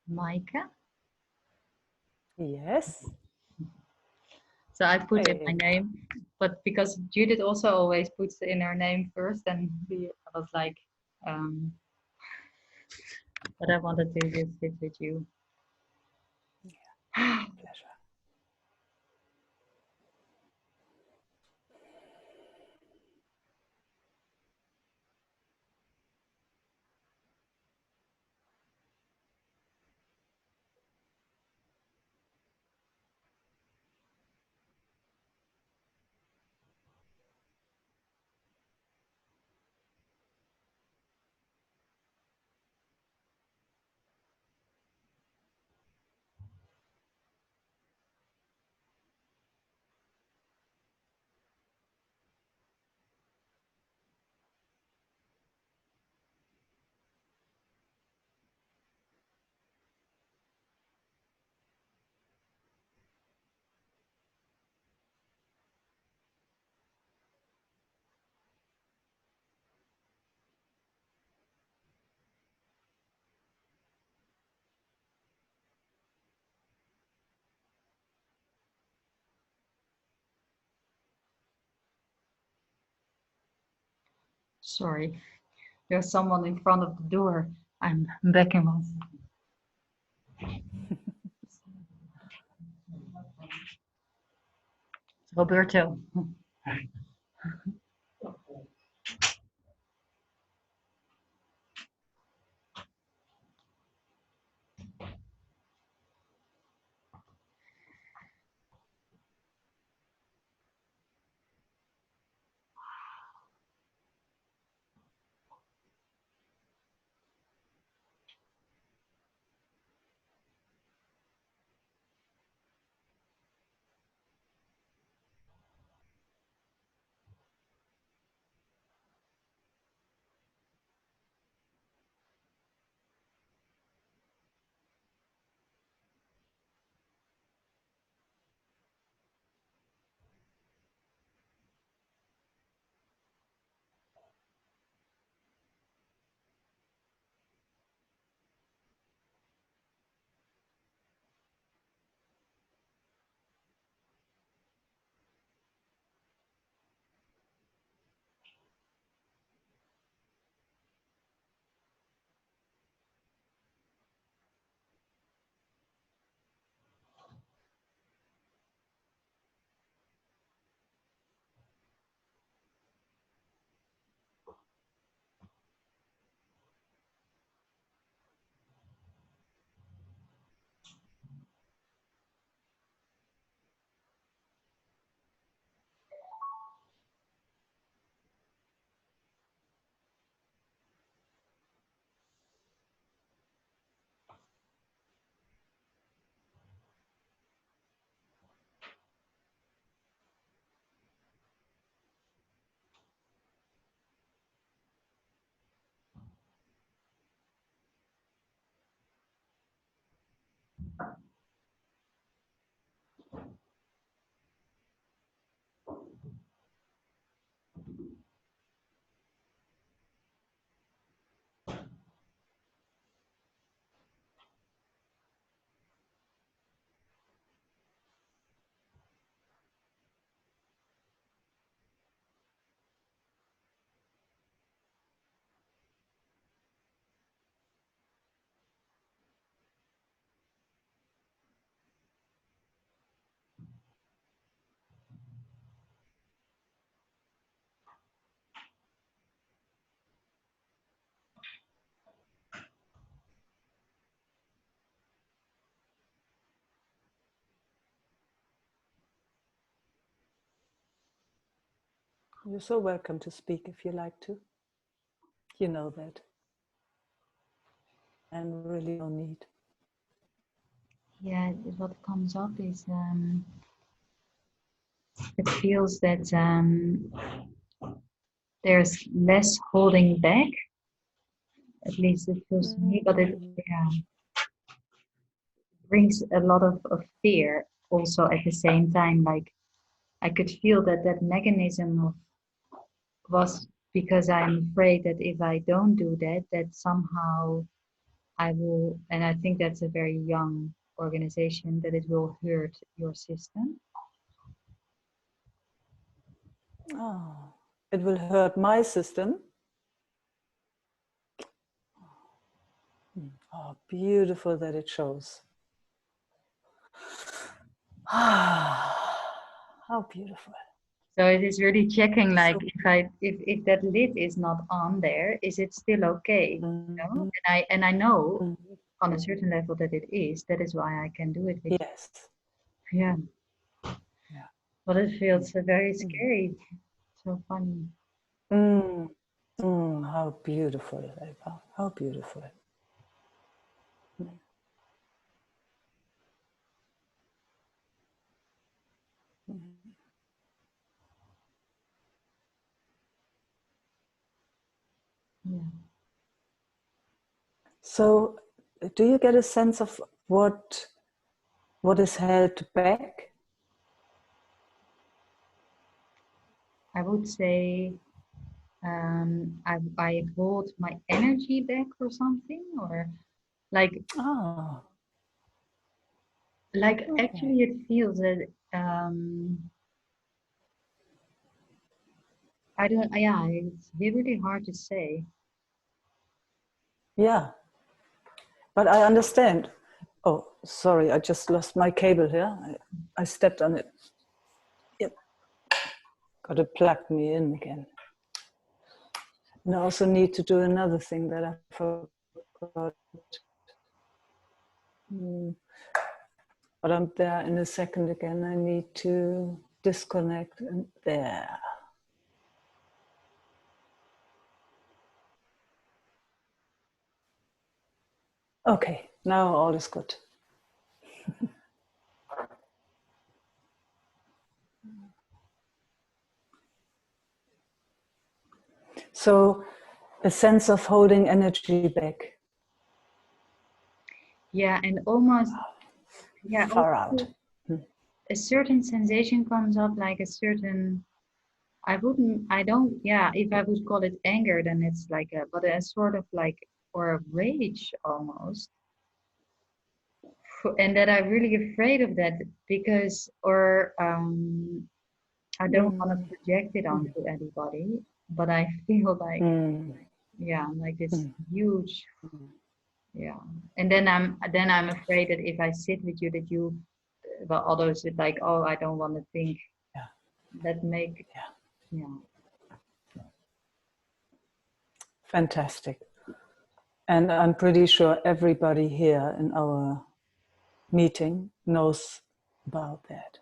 Meike. Yes. So I put in my Hey. name, but because Judith also always puts in her name first, and I was like, but I wanted to just sit with you. Yeah, pleasure. Sorry, there's someone in front of the door. I'm back in one. Roberto. You're so welcome to speak if you like to. You know that. And really no need. Yeah, what comes up is it feels that there's less holding back. At least it feels to me, but it brings a lot of fear also at the same time. Like I could feel that that mechanism was because I'm afraid that if I don't do that, that somehow I will, and I think that's a very young organization, that it will hurt your system. Oh, it will hurt my system. Oh, beautiful that it shows. Ah, how beautiful. So it is really checking, like, So, if that lid is not on there, is it still okay? You know? mhm, And I know mhm. on a certain level that it is. That is why I can do it with Yes. you. Yeah. Yeah. But it feels very Mm. scary. So funny. Mm. How beautiful, Eva. How beautiful. Mm. Yeah. So, do you get a sense of what is held back? I would say I hold my energy back or something, or like Ah, actually okay. it feels that I don't, yeah, it's really hard to say. Yeah, but I understand. Oh, sorry, I just lost my cable here. I stepped on it. Yep, got to plug me in again. And I also need to do another thing that I forgot. Mm, But I'm there in a second again. I need to disconnect and there. Okay, now all is good. So a sense of holding energy back. Yeah, and almost, yeah, Far out. also a certain sensation comes up, like a certain, I don't, yeah, if I would call it anger, then it's like but a sort of like, or a rage almost. And that I'm really afraid of that because, or I don't want to Mm, project it mm, onto anybody, but I feel like, mm, yeah, like this mm. huge, yeah. And then I'm afraid that if I sit with you, that you, well, others is like, oh, I don't want to think Yeah, that make, yeah. yeah. Fantastic. And I'm pretty sure everybody here in our meeting knows about that.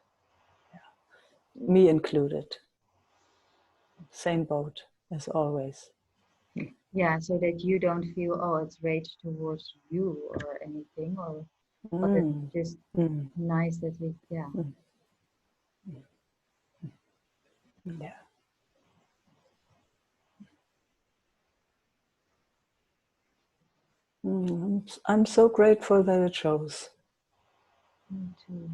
Me included. Same boat as always. Yeah, so that you don't feel, oh, it's rage towards you or anything, or, but it's Mm, just mm, nice that we, yeah. mm, yeah. I'm so grateful that it shows. Me too.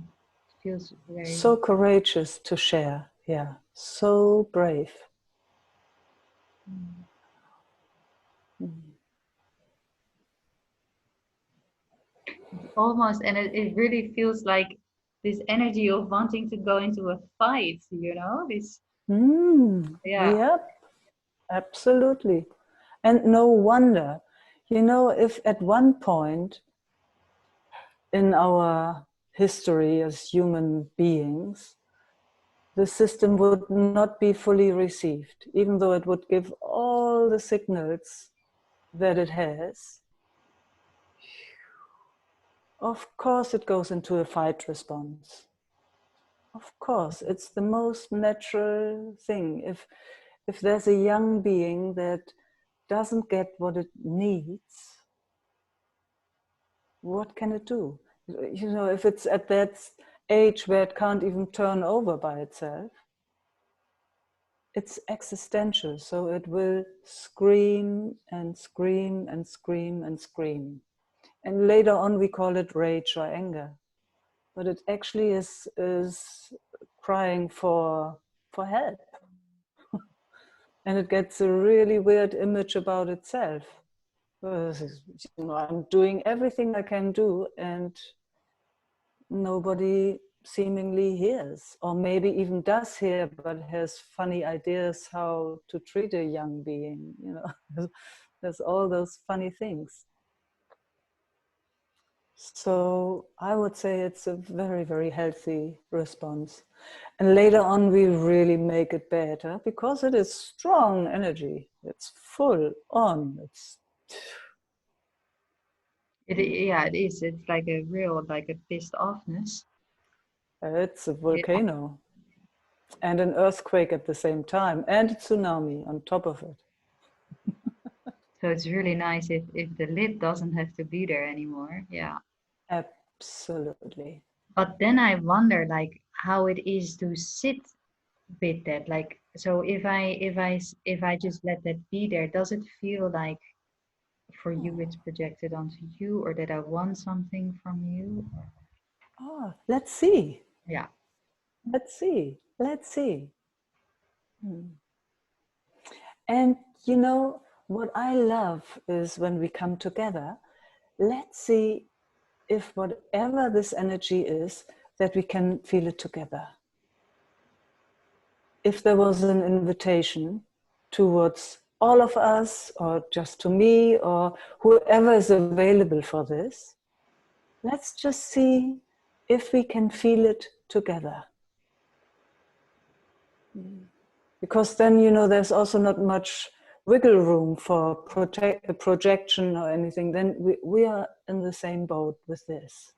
It feels very, So courageous to share. Yeah. So brave. mm, Mm. almost, and it really feels like this energy of wanting to go into a fight, this, yeah. Yep. Absolutely. And no wonder. If at one point in our history as human beings, the system would not be fully received, even though it would give all the signals that it has. Of course, it goes into a fight response. Of course, it's the most natural thing. If there's a young being that doesn't get what it needs, what can it do? If it's at that age where it can't even turn over by itself, it's existential. So it will scream and scream and scream and scream. And later on, we call it rage or anger. But it actually is crying for help. And it gets a really weird image about itself. I'm doing everything I can do, and nobody seemingly hears, or maybe even does hear, but has funny ideas how to treat a young being. There's all those funny things. So I would say it's a very, very healthy response. And later on, we really make it better because it is strong energy. It's full on. Yeah, it is. It's like a real, like a pissed offness. It's a Yeah. volcano and an earthquake at the same time, and a tsunami on top of it. So it's really nice if the lid doesn't have to be there anymore. Yeah. Absolutely. But then I wonder like how it is to sit with that. Like, so if I just let that be there, does it feel like for you it's projected onto you, or that I want something from you? Oh, let's see. Yeah. Let's see. Let's see. And what I love is when we come together, let's see if whatever this energy is, that we can feel it together. If there was an invitation towards all of us, or just to me, or whoever is available for this, let's just see if we can feel it together. Because then, there's also not much wiggle room for projection or anything. Then we are in the same boat with this.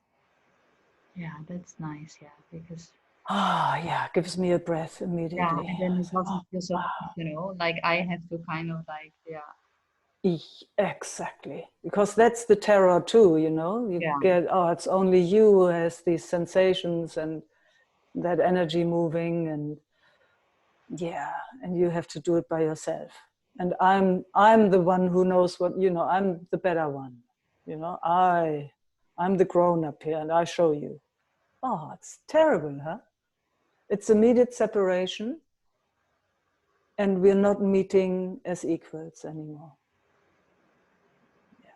Yeah, that's nice. Yeah, because Yeah, gives me a breath yeah, immediately. and then it doesn't feel so personal. Like I have to kind of like, yeah, Exactly, because that's the terror too. You yeah, get, it's only you who has these sensations and that energy moving, and yeah, and you have to do it by yourself. And I'm the one who knows what, I'm the better one. I'm the grown up here, and I show you. Oh, it's terrible, huh? It's immediate separation, and we're not meeting as equals anymore. Yeah.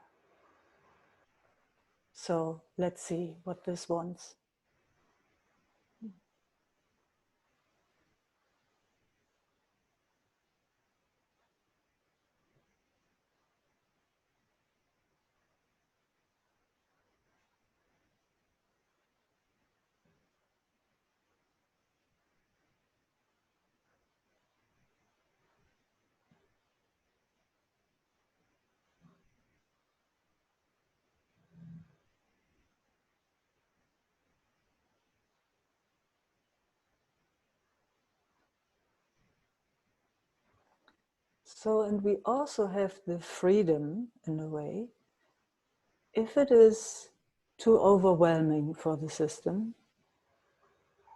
So let's see what this wants. So, and we also have the freedom, in a way, if it is too overwhelming for the system,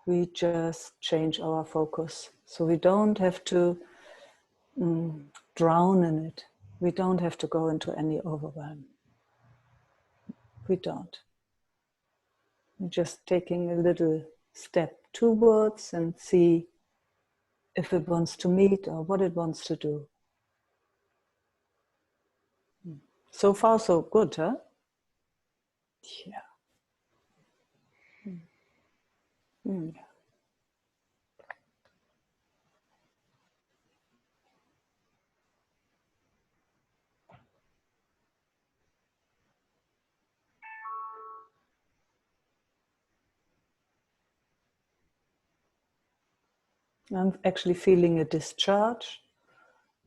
we just change our focus. So we don't have to drown in it. We don't have to go into any overwhelm. We don't. We're just taking a little step towards and see if it wants to meet or what it wants to do. So far, so good, huh? Yeah. Mm. I'm actually feeling a discharge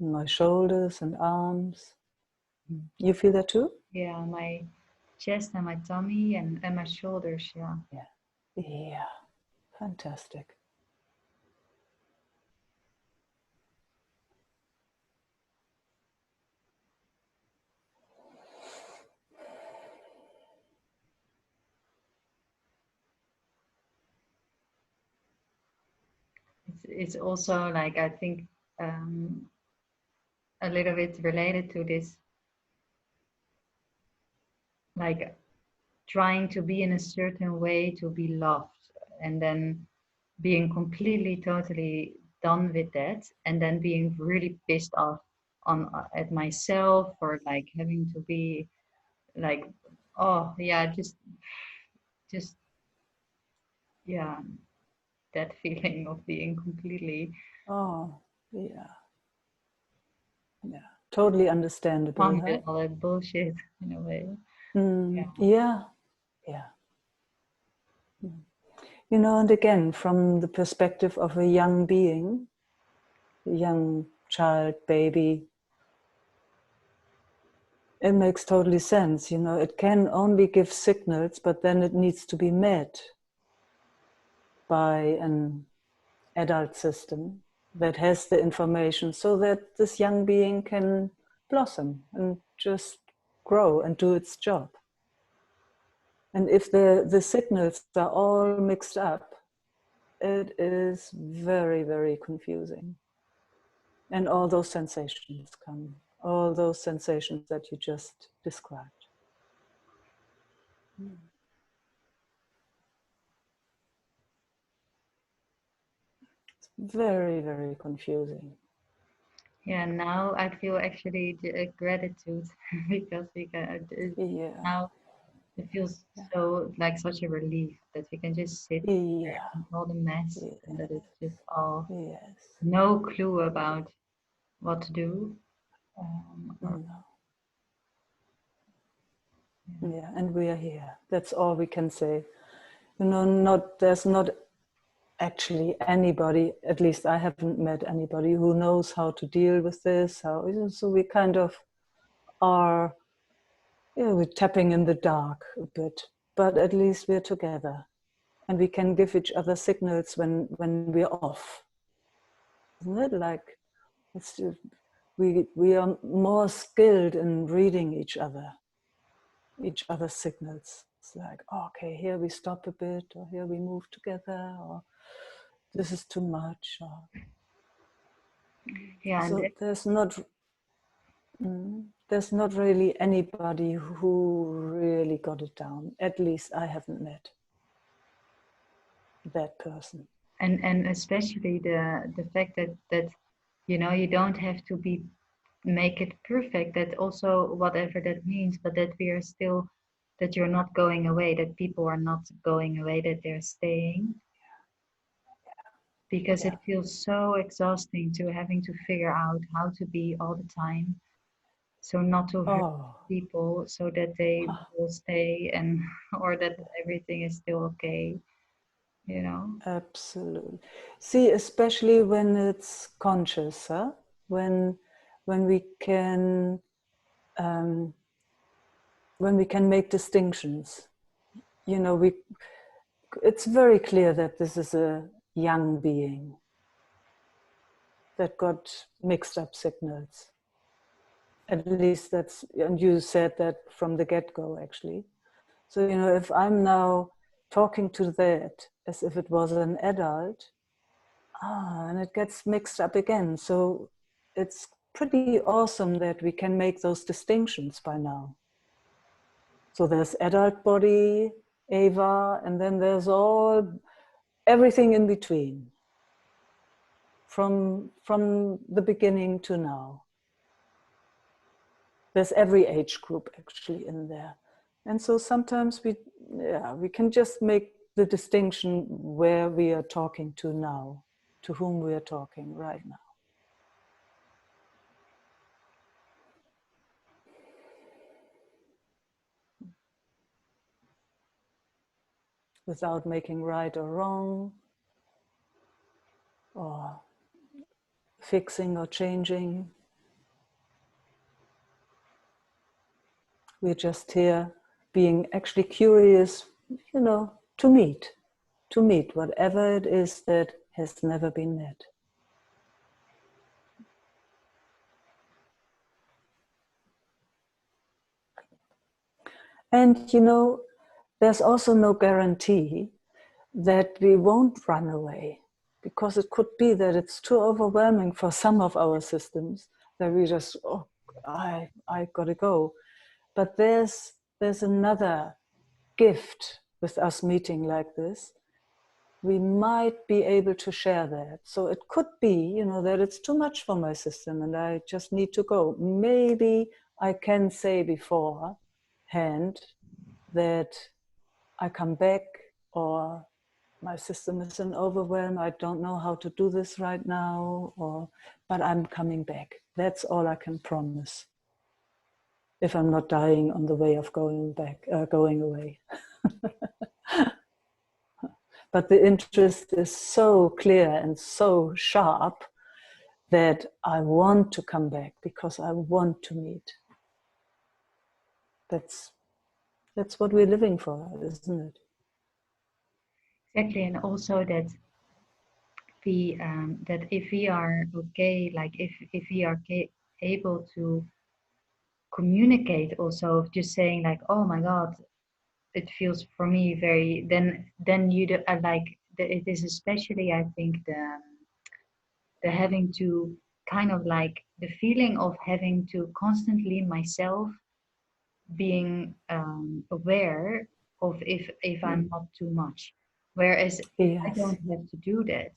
in my shoulders and arms. You feel that too? yeah, my chest and my tummy and my shoulders. Yeah. Yeah. Yeah. Fantastic. It's also like I think a little bit related to this, like trying to be in a certain way to be loved, and then being completely, totally done with that, and then being really pissed off on at myself, or like having to be like, oh yeah, just yeah, that feeling of being completely Oh, yeah. Yeah. Totally understandable, on huh? with all that bullshit in a way. Yeah. Yeah. Yeah. You know, and again, from the perspective of a young being, a young child, baby, it makes totally sense. You know, it can only give signals, but then it needs to be met by an adult system that has the information so that this young being can blossom and just grow and do its job. And if the signals are all mixed up, it is very, very confusing. And all those sensations come, all those sensations that you just described. Very, very confusing. Yeah, now I feel actually gratitude because we can Yeah, now it feels so like such a relief that we can just sit there yeah, and all the mess, and yeah, that it's just all yes. no clue about what to do. Or, No. Yeah, and we are here. That's all we can say. You know, there's not actually anybody, at least I haven't met anybody who knows how to deal with this. So we kind of are, yeah, we're tapping in the dark a bit, but at least we're together and we can give each other signals when we're off. Isn't it? Like, it's, we are more skilled in reading each other's signals. It's like, oh, okay, here we stop a bit, or here we move together, or this is too much. Or... yeah, and So there's not really anybody who really got it down. At least I haven't met that person. and especially the fact that you don't have to be make it perfect, that also whatever that means, but that we are still, that you're not going away, that people are not going away, that they're staying, because Yeah. it feels so exhausting to having to figure out how to be all the time, so not to hurt Oh, people, so that they will stay, and or that everything is still okay, you know. absolutely. See, especially when it's conscious, huh? When when we can um, when we can make distinctions. You know, it's very clear that this is a young being that got mixed up signals. At least that's, and you said that from the get-go, actually. So, you know, if I'm now talking to that as if it was an adult, and it gets mixed up again. So it's pretty awesome that we can make those distinctions by now. So there's adult body, Ava, and then there's everything in between, from the beginning to now. There's every age group actually in there. And so sometimes we can just make the distinction where we are talking to now, to whom we are talking right now. Without making right or wrong, or fixing or changing. We're just here being actually curious, you know, to meet whatever it is that has never been met. And, you know, there's also no guarantee that we won't run away, because it could be that it's too overwhelming for some of our systems that we just, oh, I gotta go. But there's another gift with us meeting like this, we might be able to share that. So it could be, you know, that it's too much for my system and I just need to go. Maybe I can say beforehand that I come back, or my system is in overwhelm, I don't know how to do this right now, but I'm coming back. That's all I can promise. If I'm not dying on the way of going away. But the interest is so clear and so sharp that I want to come back because I want to meet. That's what we're living for, isn't it? Exactly, and also that if we are okay, like if we are able to communicate, also just saying like, oh my God, it feels for me very, then you do, it is especially, I think, the having to kind of like the feeling of having to constantly myself being aware of if I'm not too much. Whereas if I Yes. don't have to do that,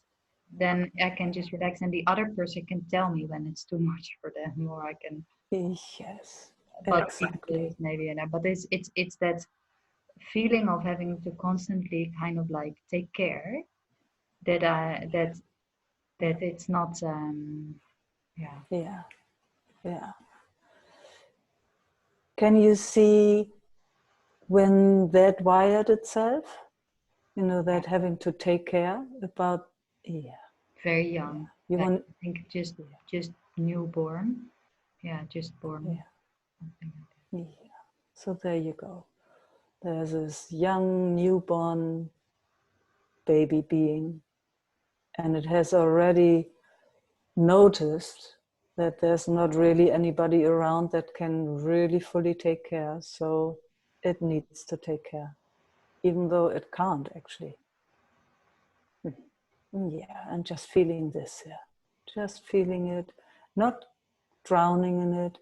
then I can just relax, and the other person can tell me when it's too much for them, or I can. Yes. But these days Exactly. maybe, but it's that feeling of having to constantly kind of like take care that I that it's not yeah. Yeah. Yeah. Can you see when that wired itself? You know, Yeah, that having to take care about, yeah, very yeah. young. You Like want, I think yeah, just newborn. Yeah, just born. yeah, Something like yeah. So there you go. There's this young newborn baby being, and it has already noticed that there's not really anybody around that can really fully take care. So it needs to take care, even though it can't actually. Yeah, and just feeling this, yeah. Just feeling it, not drowning in it,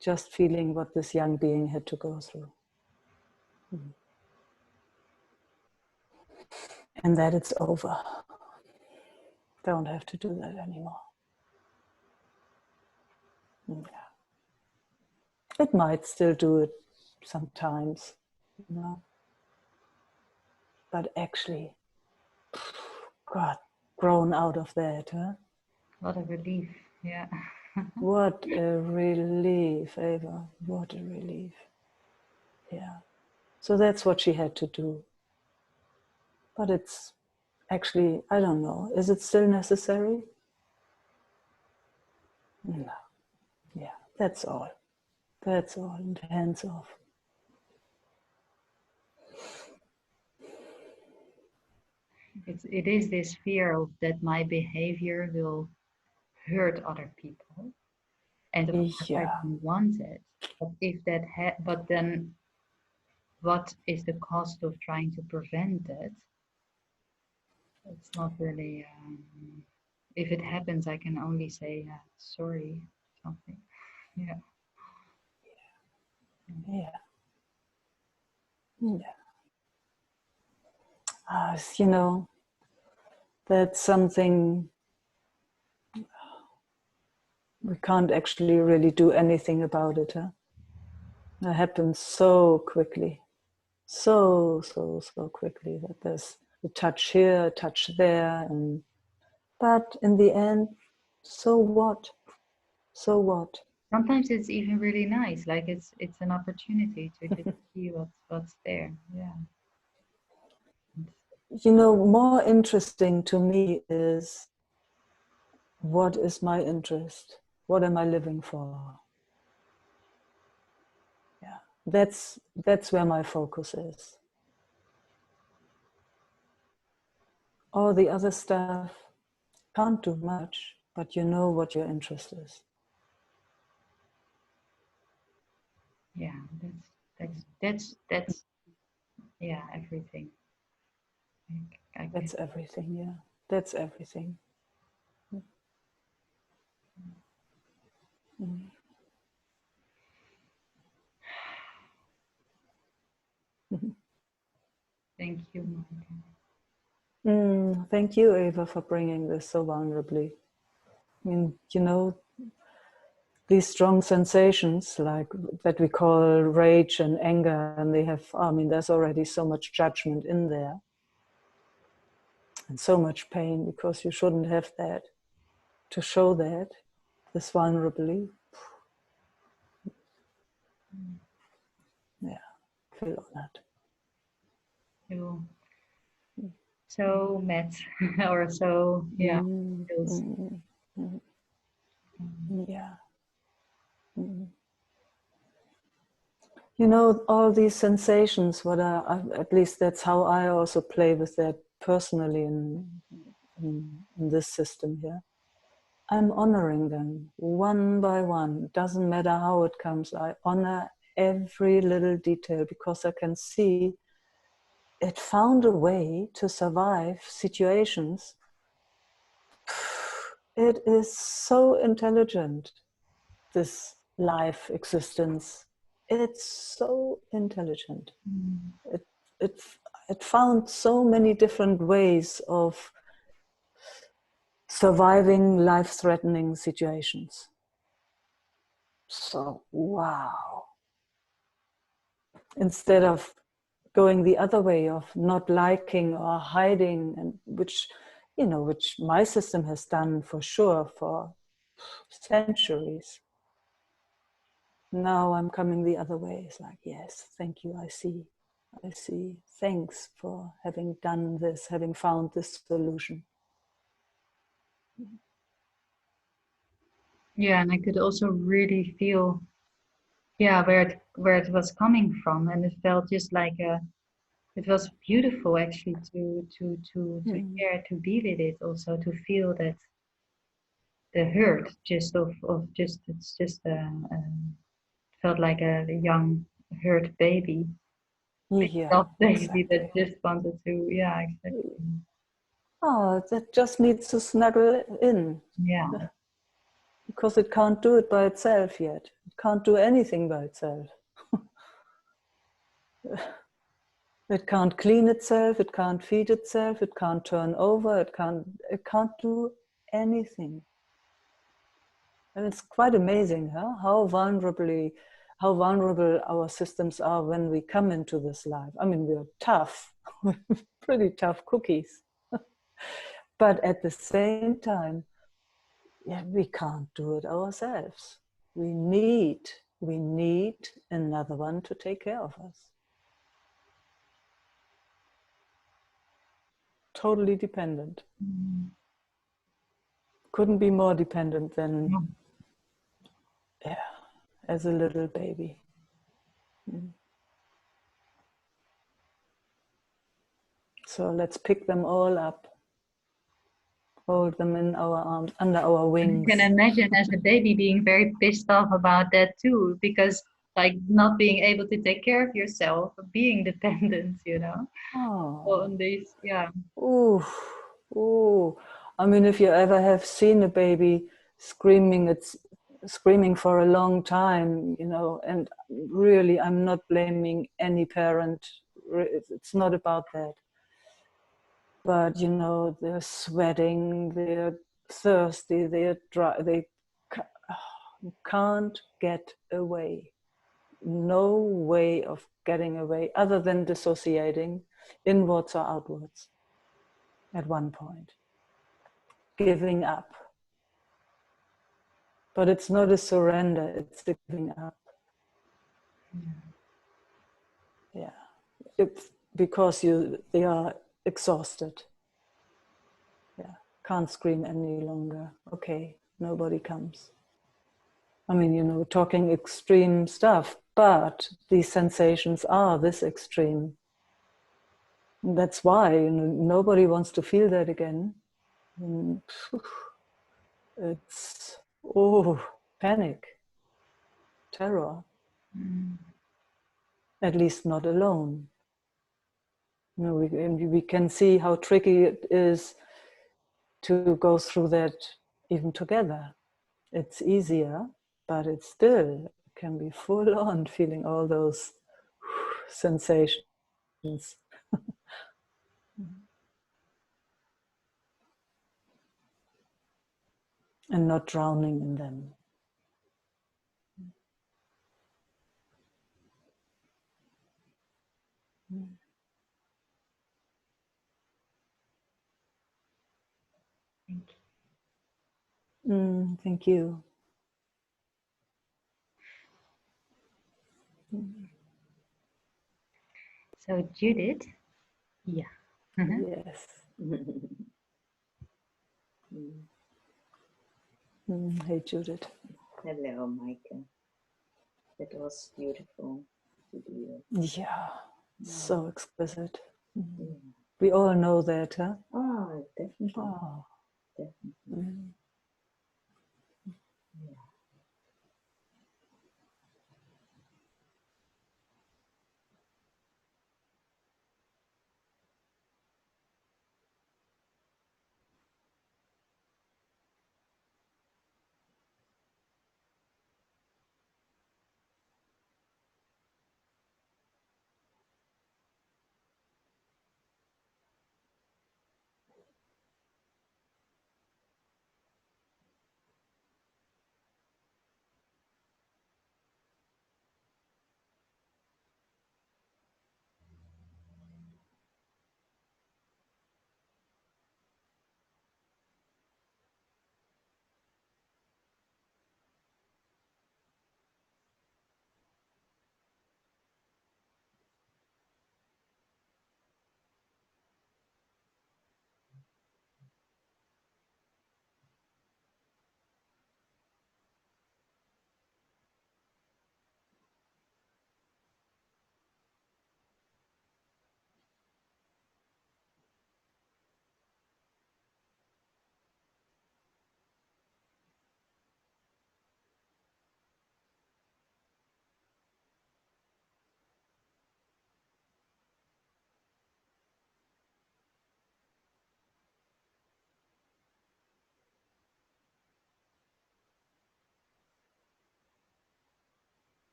just feeling what this young being had to go through. And that it's over. Don't have to do that anymore. Yeah. It might still do it sometimes, you know, but actually, God, grown out of that, huh? that. What a relief. Yeah. What a relief, Ava. What a relief. Yeah. So that's what she had to do. But it's actually, I don't know, is it still necessary? No. Yeah, that's all. That's all. And hands off. It is this fear of that my behavior will hurt other people, and of course I Yeah, don't want it. But if that but then what is the cost of trying to prevent it? It's not really. If it happens, I can only say sorry, something. Yeah. yeah, yeah. You know, that's something we can't actually really do anything about it. Huh? It happens so quickly, so quickly that there's a touch here, a touch there, and but in the end, so what? So what? Sometimes it's even really nice. Like it's an opportunity to just see what's there. Yeah. You know, more interesting to me is what is my interest? What am I living for? Yeah, that's where my focus is. All the other stuff can't do much, but you know what your interest is. Yeah. That's yeah, everything. I can. That's everything, yeah. That's everything. Mm. Thank you, Meike. Thank you, Eva, for bringing this so vulnerably. I mean, you know, these strong sensations like that we call rage and anger, and they have, I mean, there's already so much judgment in there and so much pain, because you shouldn't have that. To show that this vulnerably, yeah, feel honored. You so met or so, yeah, feels. Yeah. You know, all these sensations, what at least that's how I also play with that personally in this system here. I'm honoring them one by one. Doesn't matter how it comes. I honor every little detail, because I can see it found a way to survive situations. It is so intelligent, this life existence. It's so intelligent. It, it, it found so many different ways of surviving life-threatening situations. So, wow. Instead of going the other way of not liking or hiding, and which, you know, which my system has done for sure for centuries. Now I'm coming the other way. It's like, yes, thank you, I see. Thanks for having done this, having found this solution. Yeah, and I could also really feel, yeah, where it was coming from, and it felt just like a. It was beautiful actually to share, to be with it, also to feel that the hurt just of just it's just felt like a young hurt baby, Yeah, soft baby that exactly. just wanted to, yeah, exactly, Oh, that just needs to snuggle in, yeah. because it can't do it by itself yet. It can't do anything by itself. It can't clean itself, it can't feed itself, it can't turn over, it can't do anything. And it's quite amazing, huh? How vulnerable our systems are when we come into this life. I mean, we're tough, pretty tough cookies. But at the same time, yeah, we can't do it ourselves. We need another one to take care of us. Totally dependent. Mm. Couldn't be more dependent than, Yeah. yeah, as a little baby. So let's pick them all up, hold them in our arms, under our And you can wings. imagine as a baby being very pissed off about that too, because like not being able to take care of yourself, being dependent, Oh, on this, yeah. ooh, ooh. I mean, if you ever have seen a baby screaming, it's screaming for a long time, and really, I'm not blaming any parent. It's not about that. But, they're sweating, they're thirsty, they're dry, they can't get away. No way of getting away other than dissociating inwards or outwards at one point, giving up. But it's not a surrender, it's a giving up. Yeah. It's because they are exhausted. Yeah. Can't scream any longer. Okay, nobody comes. I mean, talking extreme stuff, but these sensations are this extreme. And that's why nobody wants to feel that again. And it's, panic, terror, Mm. at least not alone. We can see how tricky it is to go through that even together. It's easier, but it still can be full on feeling all those sensations. and not drowning in them. Thank Thank you. you. So Judith, yeah. Yes. Hey, Judith. Hello, Meike. That was beautiful to do. Yeah, so exquisite. Yeah. We all know that, huh? Oh, definitely. Oh. Definitely. Yeah.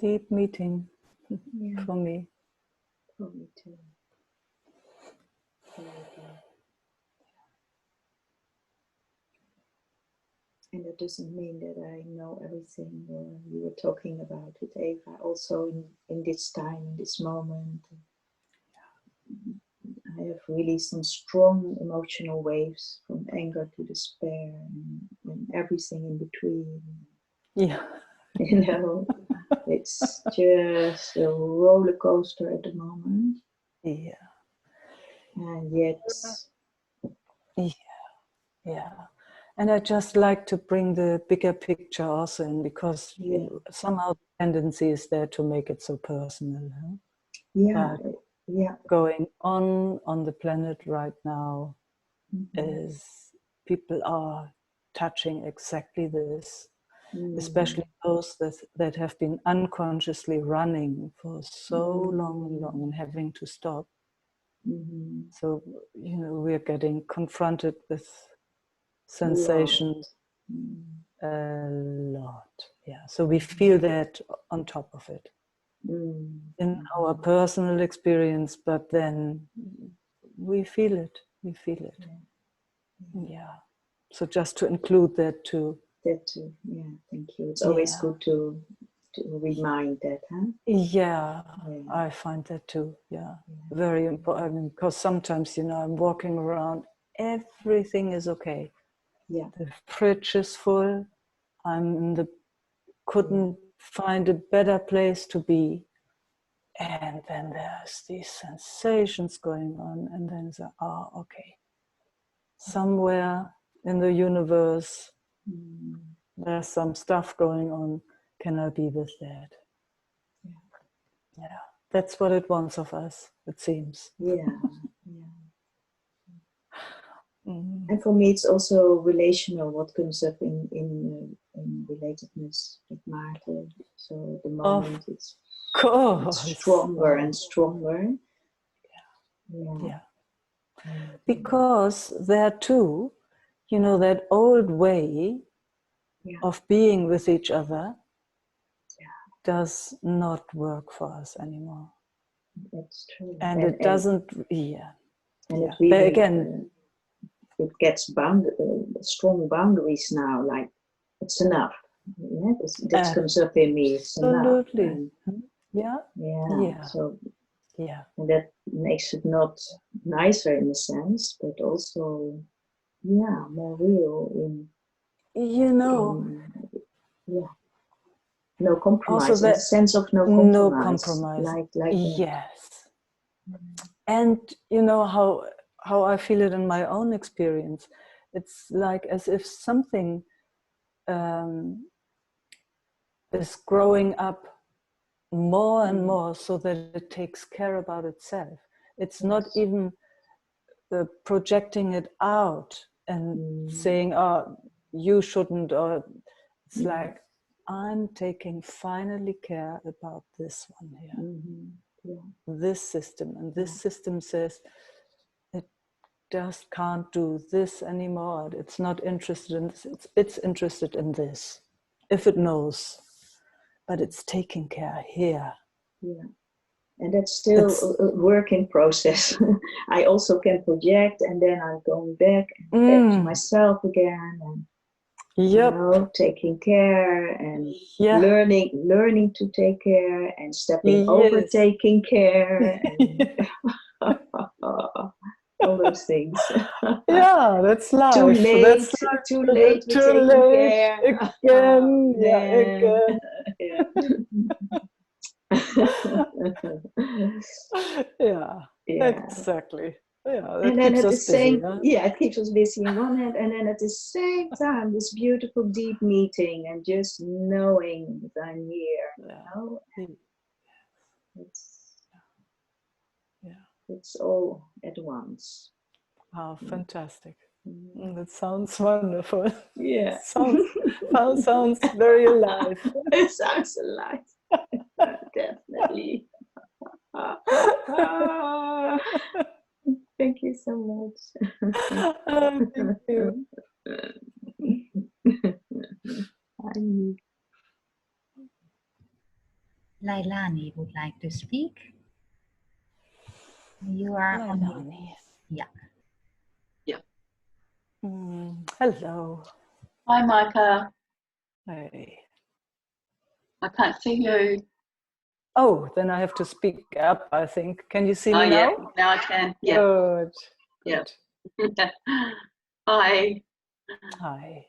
Deep meeting Yeah, for me. for me too. Very deep. And that doesn't mean that I know everything you were talking about with Eva. Also in this time, in this moment, I have really some strong emotional waves from anger to despair and everything in between. Yeah. You know, it's just a roller coaster at the moment. Yeah. And yet, Yeah. And I just like to bring the bigger picture also in, because somehow the tendency is there to make it so personal. Huh? yeah, But yeah. going on the planet right now is people are touching exactly this, especially those that have been unconsciously running for so long and having to stop. So, you know, we're getting confronted with sensations a lot. Yeah. So we feel that on top of it in our personal experience, but then we feel it. We feel it. Yeah. So just to include that too. That too. Yeah, thank you. It's always good to remind that, huh? Yeah, I find that too. Yeah, very important. I mean, because sometimes, you know, I'm walking around, everything is okay. Yeah. The fridge is full. Couldn't find a better place to be. And then there's these sensations going on, and then it's okay. Somewhere in the universe, there's some stuff going on. Can I be with that? Yeah, that's what it wants of us, it seems. Yeah. And for me, it's also relational. What comes up in relatedness with Maarten. So at the moment, it's stronger and stronger. Yeah. Because there too, you know, that old way of being with each other does not work for us anymore. That's true. And it doesn't, And it really, again, it gets strong boundaries now, like it's enough. Yeah, that comes up in me, it's enough. And so and that makes it not nicer in a sense, but also more real in no compromise, also that sense of no compromise. Like yes. And you know how I feel it in my own experience. It's like as if something is growing up more and more, so that it takes care about itself. It's not even projecting it out and saying, "Oh, you shouldn't," or it's like, I'm taking finally care about this one here, this system, and this system says it just can't do this anymore. It's not interested in this. It's interested in this, if it knows, but it's taking care here. Yeah. And that's still a work in process. I also can project, and then I'm going back to myself again, and you know, taking care and learning to take care and stepping over taking care and all those things. Yeah, that's life. Too late. That's too late. Too late again. Again. Yeah, exactly. Yeah, and then at the same, it keeps us busy in one hand, and then at the same time, this beautiful deep meeting and just knowing that I'm here. You know, it's all at once. Oh, fantastic! That sounds wonderful. Yeah, sounds very alive. It sounds alive. Definitely. Thank you so much. Thank you. Lailani would like to speak. You are on. Yeah. Yeah. Hello. Hi, Meike. Hey. I can't see you. Oh, then I have to speak up, I think. Can you see me now? Yeah, now I can. Yeah. Good. Yeah. Hi. Hi.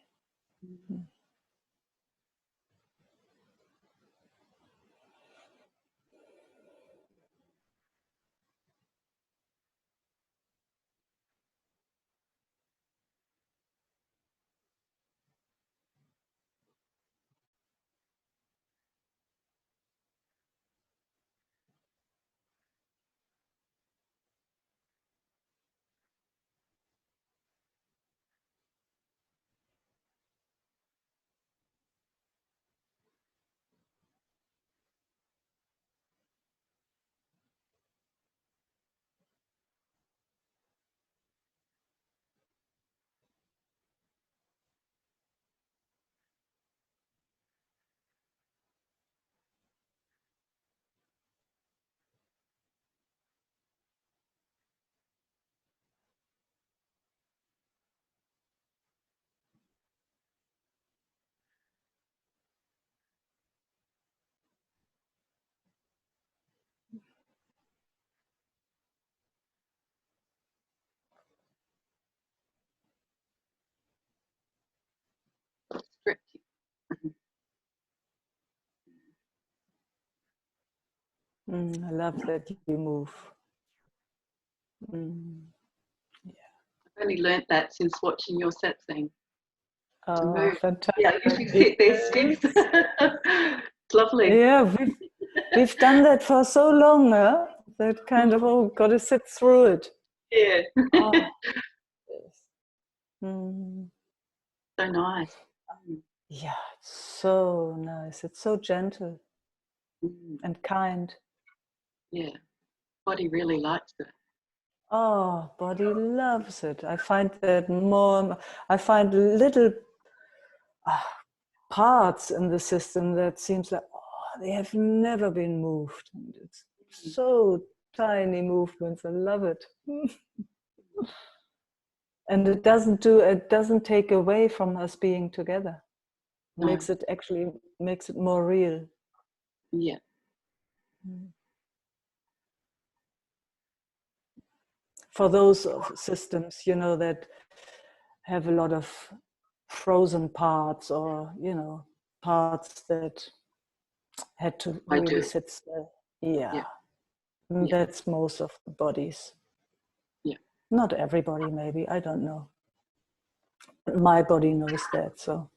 I love that you move. I've only learnt that since watching your set scene. To move. Fantastic. Yeah, I usually sit there stiff. It's lovely. Yeah, we've done that for so long, huh? That kind of, got to sit through it. Yeah. Oh, yes. So nice. Yeah, it's so nice. It's so gentle and kind. Yeah. Body really likes it. Oh, body loves it. I find that more, I find little parts in the system that seems like, they have never been moved. And it's so tiny movements. I love it. And it doesn't take away from us being together. No. Makes it more real. Yeah. For those systems, that have a lot of frozen parts, or parts that had to really sit still. Yeah. That's most of the bodies. Yeah. Not everybody, maybe, I don't know. My body knows that, so.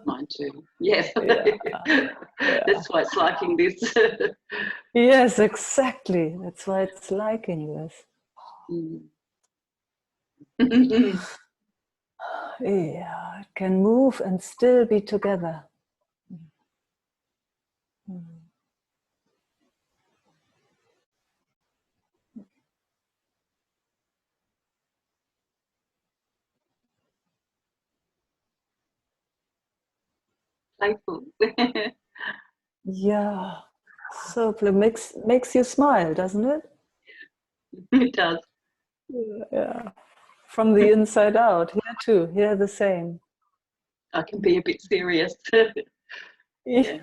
Mine too. Yes. Yeah. That's why it's liking this. Yes, exactly. That's why it's liking this. Yeah, it can move and still be together. Playful. Yeah, so makes you smile, doesn't it? It does. Yeah, from the inside out. Here too. Here the same. I can be a bit serious. Yeah,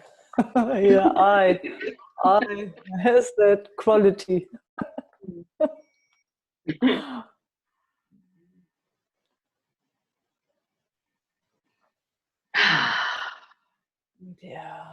yeah. I has that quality. Yeah.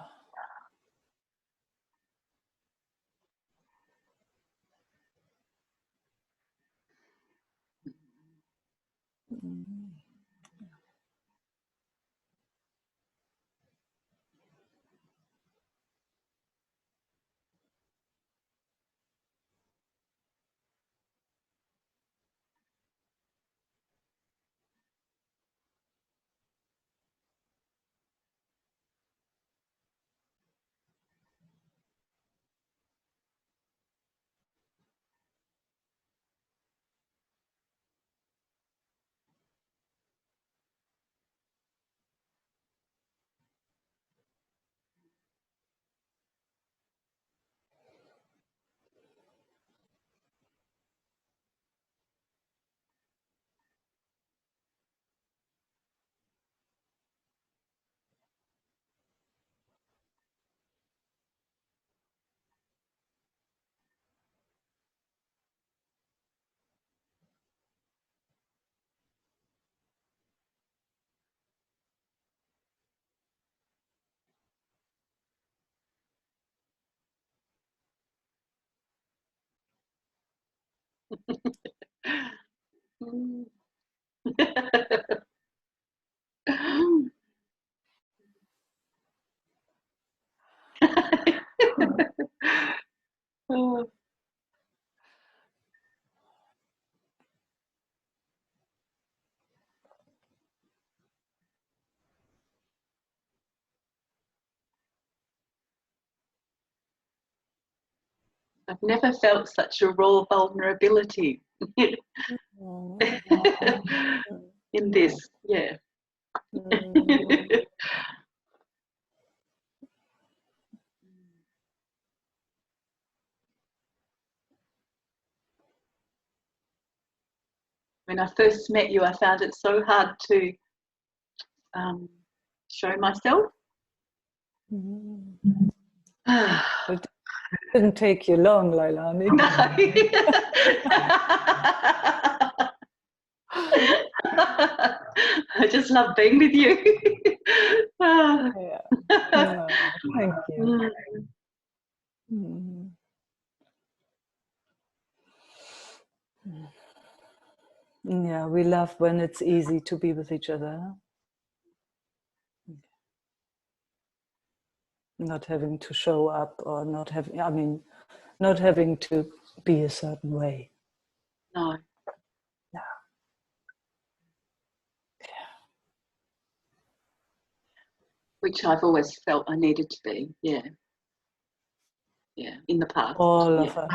Oh. I've never felt such a raw vulnerability in this, yeah. When I first met you, I found it so hard to show myself. It didn't take you long, Leilani. No. I just love being with you. Yeah. No, thank you. Yeah, we love when it's easy to be with each other. Not having to show up or not having, I mean, not having to be a certain way. No. Yeah. Which I've always felt I needed to be, yeah. Yeah, in the past. All of us.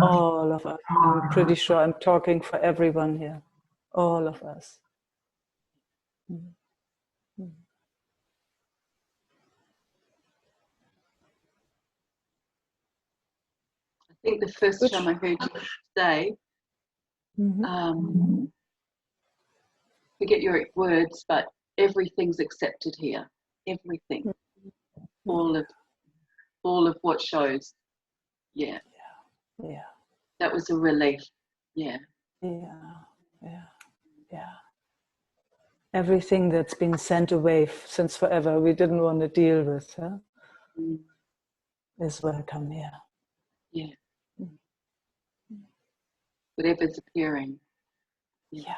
All of us. I'm pretty sure I'm talking for everyone here. All of us. I think the first time I heard you say, forget your words, but everything's accepted here. Everything. All of what shows. Yeah. Yeah. That was a relief. Yeah. Yeah. Everything that's been sent away since forever, we didn't want to deal with, huh? Is welcome here. Yeah. Whatever's appearing. Yeah.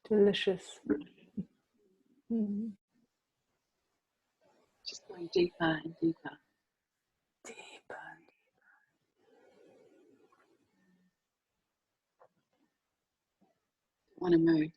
Delicious. Just going deeper and deeper. Deeper. Want to move.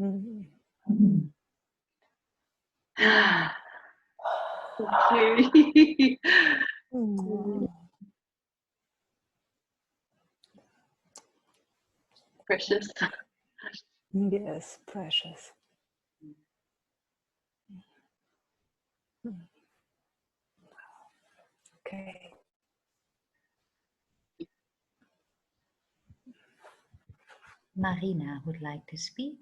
Thank you. Precious. Yes, precious. Okay. Marina would like to speak.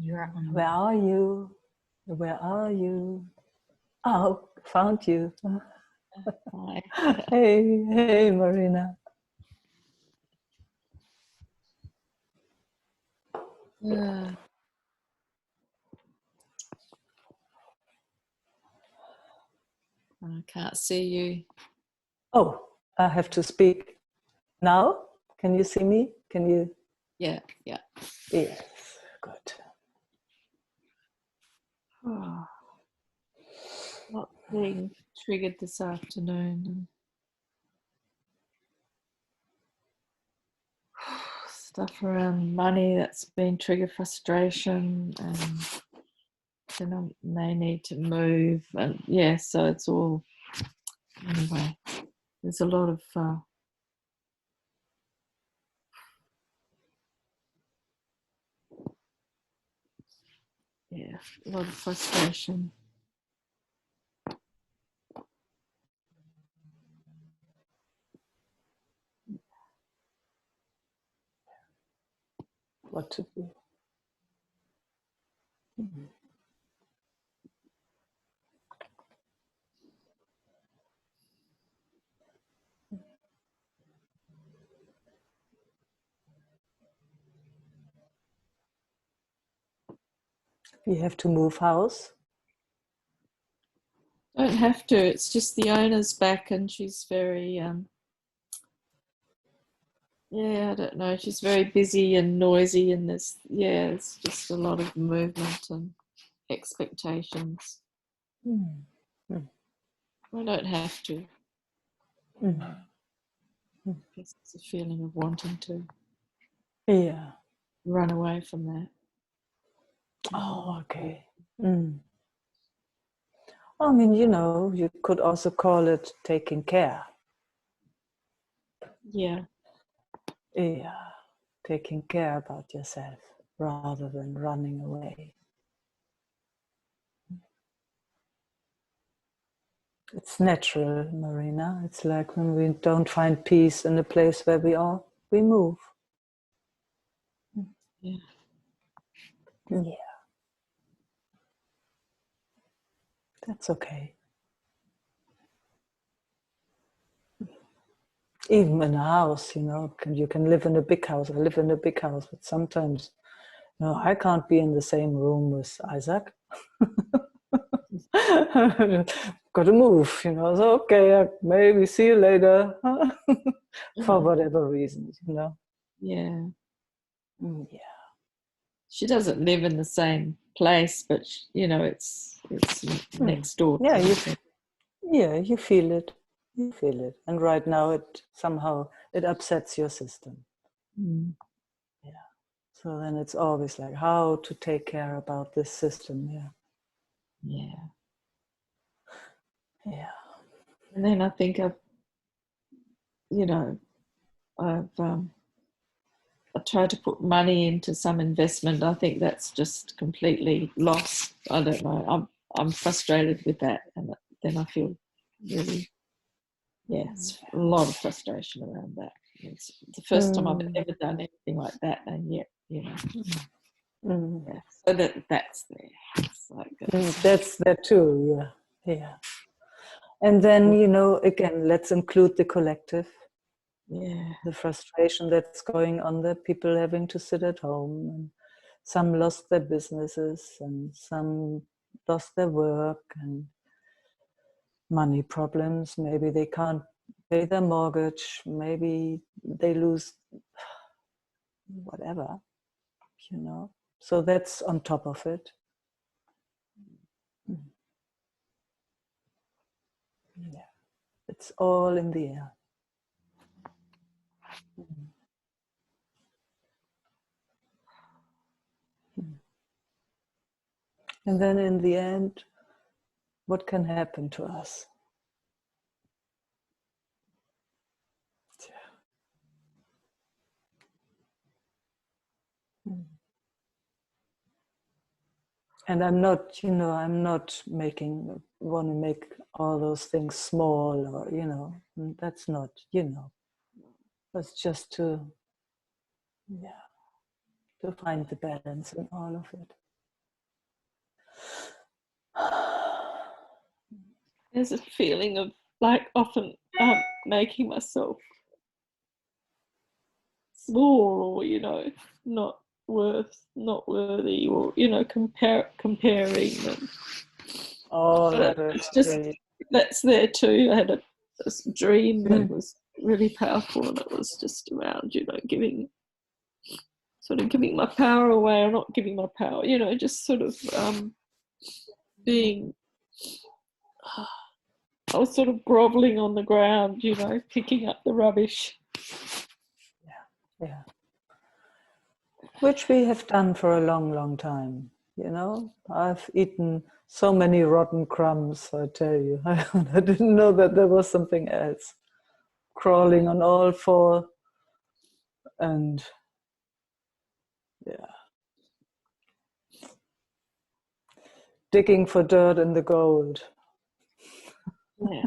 You're on. Where are you? Where are you? Oh, found you. Hi. Hey, Marina. I can't see you. Oh, I have to speak now. Can you see me? Can you? Yeah. Yes, good. Oh, not being triggered this afternoon. Stuff around money that's been trigger frustration, and then I may need to move, and yeah, so it's all anyway. There's a lot of a lot of frustration. What to do? You have to move house. Don't have to. It's just the owner's back, and she's very yeah, I don't know. She's very busy and noisy, and it's just a lot of movement and expectations. I don't have to. I guess it's a feeling of wanting to run away from that. Oh, okay. I mean, you could also call it taking care. Yeah. Yeah, taking care about yourself rather than running away. It's natural, Marina. It's like when we don't find peace in the place where we are, we move. Yeah. That's okay. Even in a house, you can live in a big house. I live in a big house, but sometimes, I can't be in the same room with Isaac. Got to move, so okay, maybe see you later. For whatever reasons, Yeah. Yeah. She doesn't live in the same place, but it's next door. Yeah, you feel it. You feel it. And right now it upsets your system. Yeah. So then it's always like how to take care about this system. Yeah. Yeah. And then I think I tried to put money into some investment. I think that's just completely lost. I don't know. I'm frustrated with that, and then I feel really, it's a lot of frustration around that. It's the first time I've ever done anything like that, and yet, yeah. So that's there. It's like that's there too. Yeah. And then again, let's include the collective. Yeah. The frustration that's going on there, people having to sit at home, and some lost their businesses and some lost their work and money problems. Maybe they can't pay their mortgage, maybe they lose whatever, so that's on top of it. Yeah, it's all in the air. And then in the end, what can happen to us? And I'm not, I'm not want to make all those things small or, that's not, It's just to find the balance in all of it. There's a feeling of like often making myself small, or not worthy, or comparing them. Oh, It's just that's there too. I had a dream that was really powerful, and it was just around giving my power away, or not giving my power, just sort of being. I was sort of groveling on the ground, picking up the rubbish. Yeah. Which we have done for a long, long time. I've eaten so many rotten crumbs, I tell you. I didn't know that there was something else. Crawling on all four and digging for dirt in the gold. Yeah.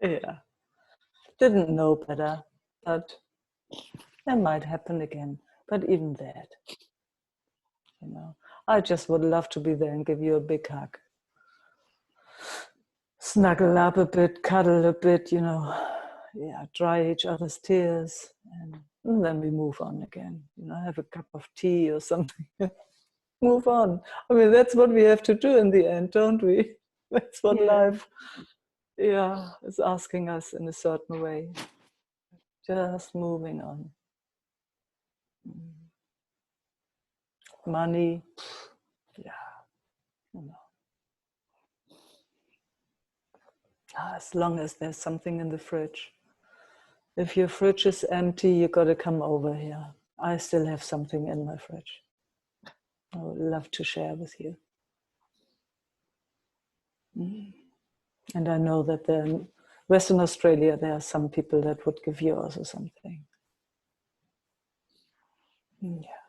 Yeah. Didn't know better, but that might happen again. But even that, I just would love to be there and give you a big hug. Snuggle up a bit, cuddle a bit, dry each other's tears, and then we move on again. Have a cup of tea or something. Move on. I mean, that's what we have to do in the end, don't we? That's what life, is asking us in a certain way. Just moving on. Money, as long as there's something in the fridge. If your fridge is empty, you got to come over here. I still have something in my fridge. I would love to share with you. And I know that in Western Australia, there are some people that would give you also something. Yeah.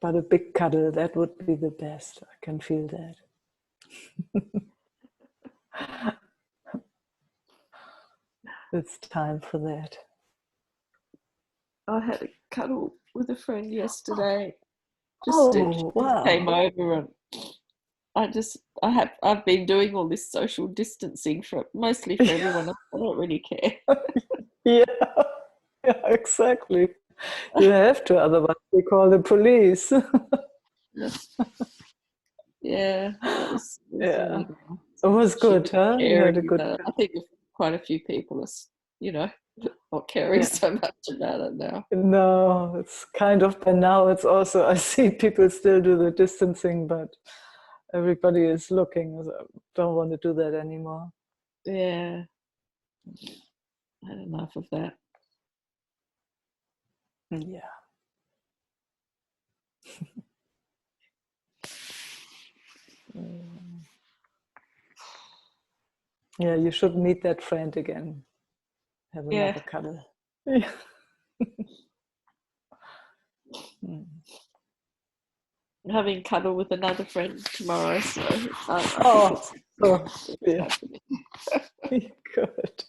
But a big cuddle, that would be the best. I can feel that. It's time for that. I had a cuddle with a friend yesterday. Wow. Came over, and I've been doing all this social distancing mostly for everyone else. I don't really care. Yeah, exactly. You have to, otherwise we call the police. Yeah, it was really nice. It was good, huh? You had a good. I think quite a few people are, not caring so much about it now. No, it's kind of by now. It's also, I see people still do the distancing, but everybody is looking. I don't want to do that anymore. Yeah, I had enough of that. Yeah. Yeah, you should meet that friend again. Have another cuddle. Yeah. Having cuddle with another friend tomorrow, so yeah. Good.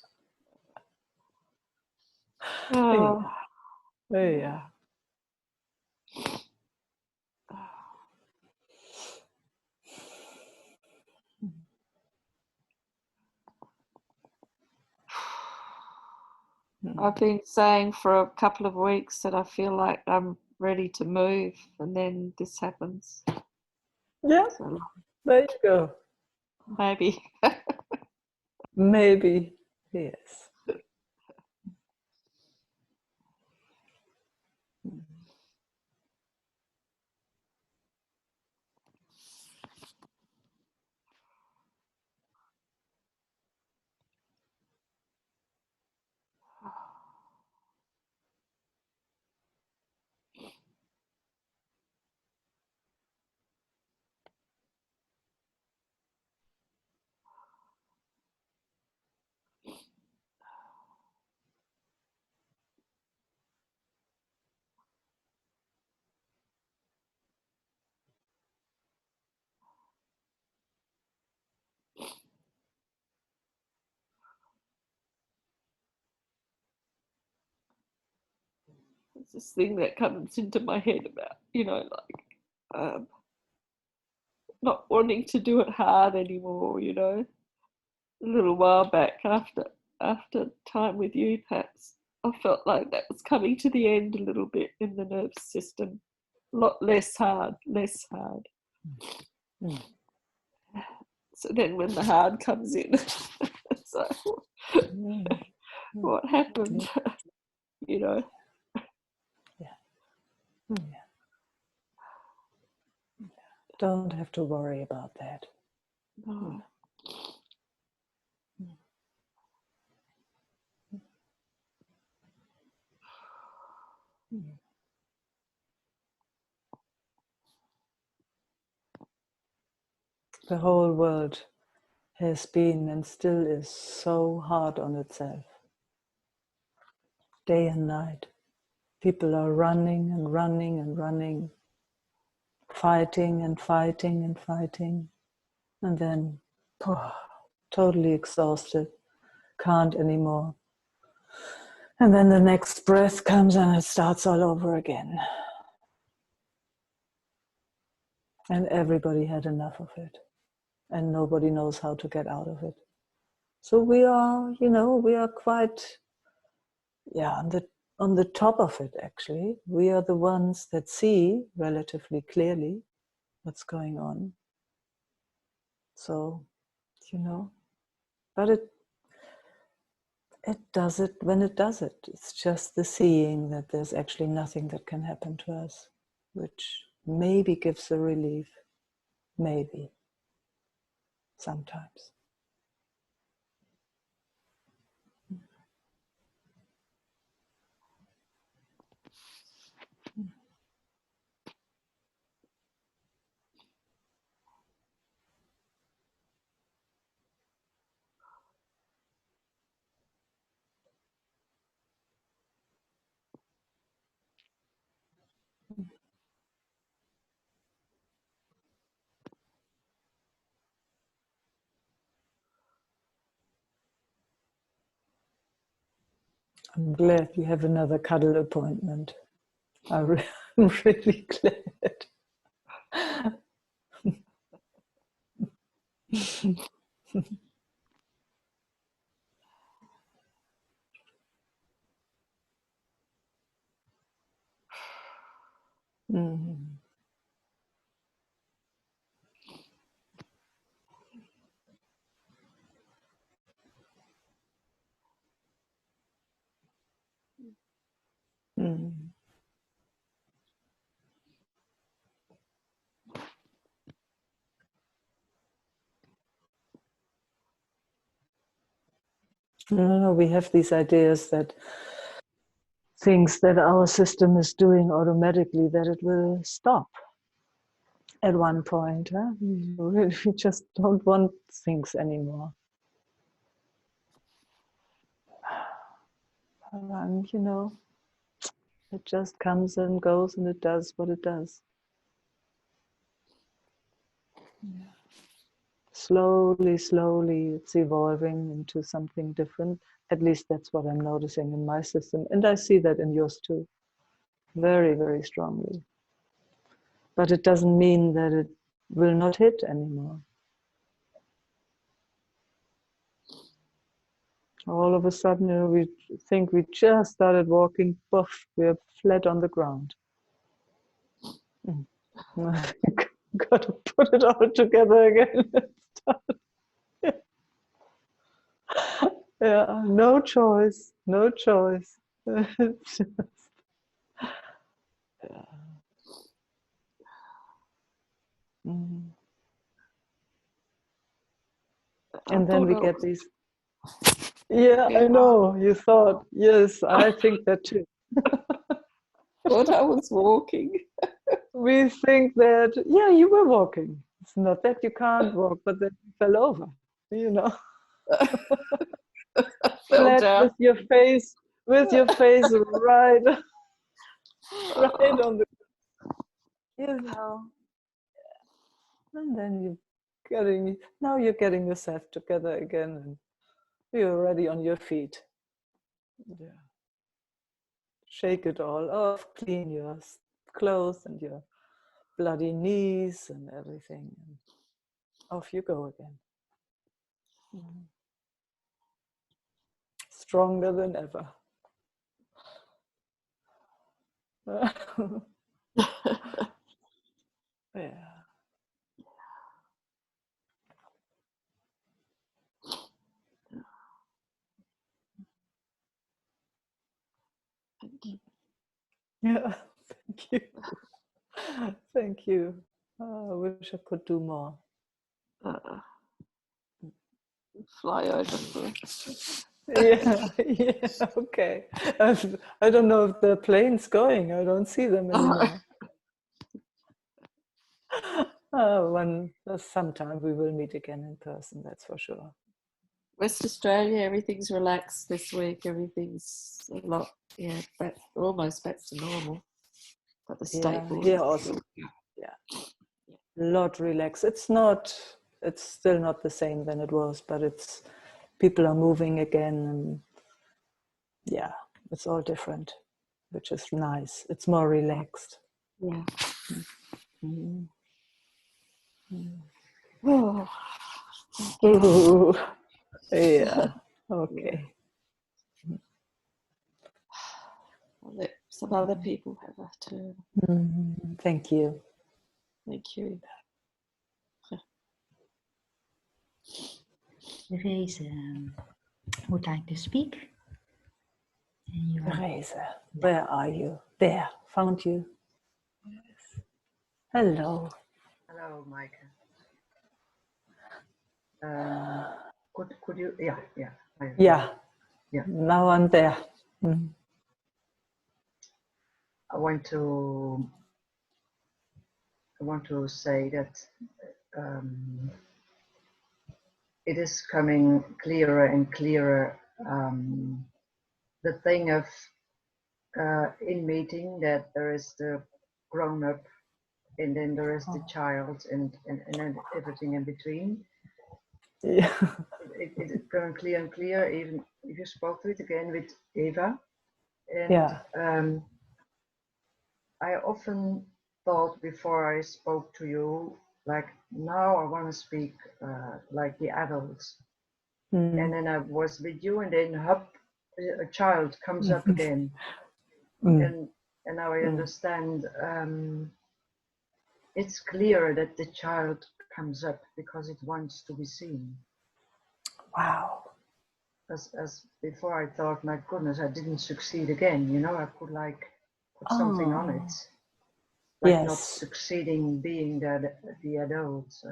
Oh. Yeah. I've been saying for a couple of weeks that I feel like I'm ready to move, and then this happens. Yeah, so, there you go. Maybe. Maybe, yes. there's this thing that comes into my head about, you know, like not wanting to do it hard anymore, you know. A little while back, after time with you, perhaps, I felt like that was coming to the end a little bit in the nervous system. A lot less hard. Mm. So then when the hard comes in, it's like, what happened? You know? Yeah. Don't have to worry about that. No. The whole world has been and still is so hard on itself. Day and night. People are running and running and running, fighting and fighting and fighting, and then totally exhausted, can't anymore. And then the next breath comes and it starts all over again. And everybody had enough of it. And nobody knows how to get out of it. So we are, you know, we are quite, on the top of it, actually. We are the ones that see relatively clearly what's going on. So, you know, but it does it when it does it. It's just the seeing that there's actually nothing that can happen to us, which maybe gives a relief. Maybe. Sometimes. I'm glad you have another cuddle appointment. I'm really glad. Mm. Mm. No, we have these ideas that things that our system is doing automatically, that it will stop at one point. Huh? We just don't want things anymore. And, you know, it just comes and goes and it does what it does. Yeah. Slowly, it's evolving into something different. At least that's what I'm noticing in my system. And I see that in yours too. Very, very strongly. But it doesn't mean that it will not hit anymore. All of a sudden, you know, we think we just started walking, poof, we're flat on the ground. Got to put it all together again. Yeah, no choice. Just, yeah. Mm. And then we get these. Yeah, I know. You thought, yes, I think that too. Thought I was walking. We think that, yeah, you were walking. It's not that you can't walk, but that you fell over, you know. Flat with your face right on the, you know. And then you're getting yourself together again and you're already on your feet. Yeah. shake it all off, clean your clothes and your bloody knees and everything. And off you go again. Stronger than ever. Yeah. Thank you. Yeah, thank you. Thank you. Oh, I wish I could do more. Fly over for Yeah, yeah, okay. I don't know if the plane's going. I don't see them anymore. Sometime we will meet again in person, that's for sure. West Australia, everything's relaxed this week. Everything's a lot, almost back to normal. But the state board, here also, a lot relaxed. It's still not the same than it was, but people are moving again, and it's all different, which is nice. It's more relaxed. Yeah. Mm-hmm. Oh, Ooh, yeah. Okay. I'll let some other people have a turn. Thank you. Thank you. Therese would like to speak. Therese, where are you? There, found you. Yes. Hello. Hello, Meike. Could you? Yeah. Now I'm there. I want to say that it is coming clearer and clearer. The thing of in meeting that there is the grown up, and then there is the child, and then everything in between. Yeah. It is going clear and clear. Even if you spoke to it again with Eva, and I often thought before I spoke to you, like now I want to speak like the adults. And then I was with you, and then hop, a child comes up again. And now I understand it's clear that the child comes up because it wants to be seen. Wow. As before I thought, my goodness, I didn't succeed again. You know, I could like put something on it. Like not succeeding being the adult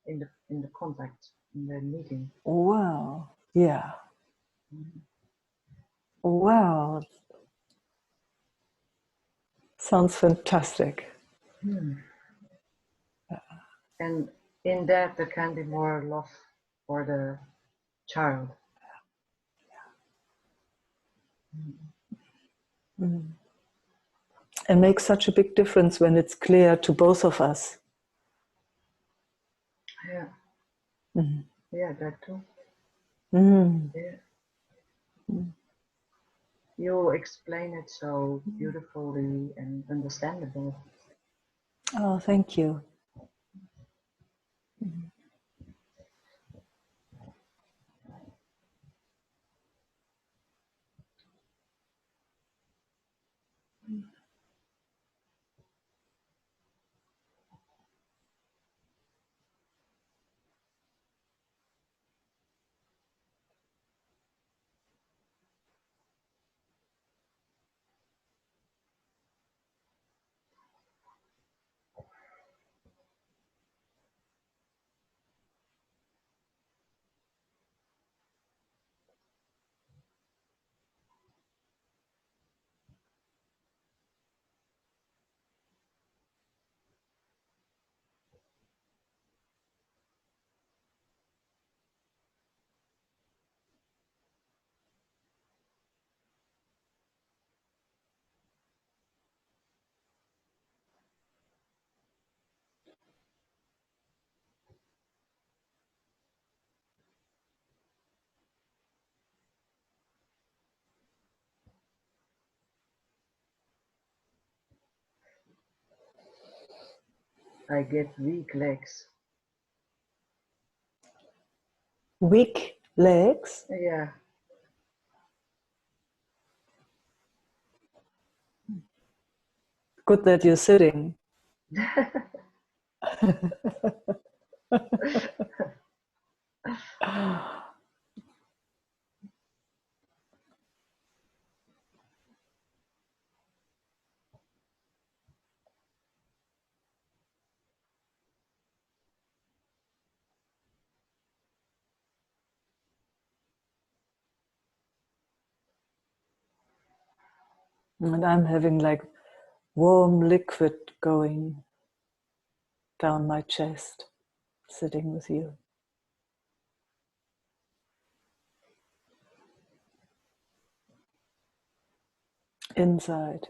in the contact in the meeting. Wow. Yeah. Wow. Sounds fantastic. And in that there can be more love for the child. It makes such a big difference when it's clear to both of us. Yeah. Yeah, that too. Yeah. You explain it so beautifully and understandable. Oh, thank you. I get weak legs. Weak legs? Yeah. Good that you're sitting. And I'm having like warm liquid going down my chest, sitting with you. Inside.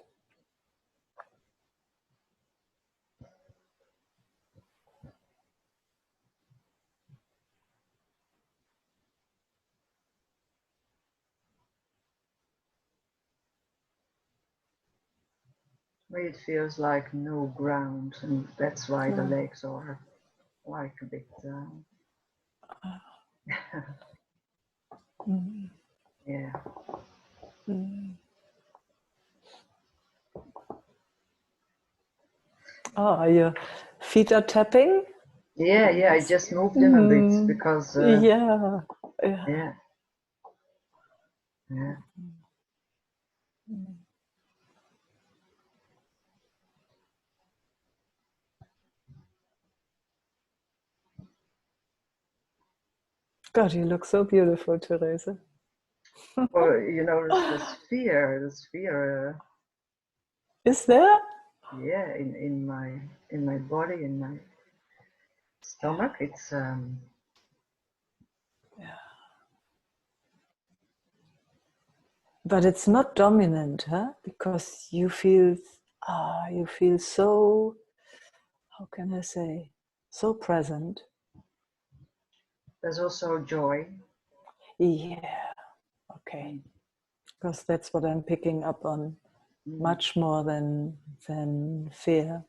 It feels like no ground, and that's why the legs are like a bit. Yeah. Oh, your feet are tapping? Yeah, I just moved them a bit because. Yeah. God, you look so beautiful, Teresa. Well, you know, the sphere. Is there? Yeah, in my body, in my stomach, it's But it's not dominant, huh? Because you feel so, how can I say, so present. there's also joy. Yeah, okay. Because that's what I'm picking up on, much more than fear.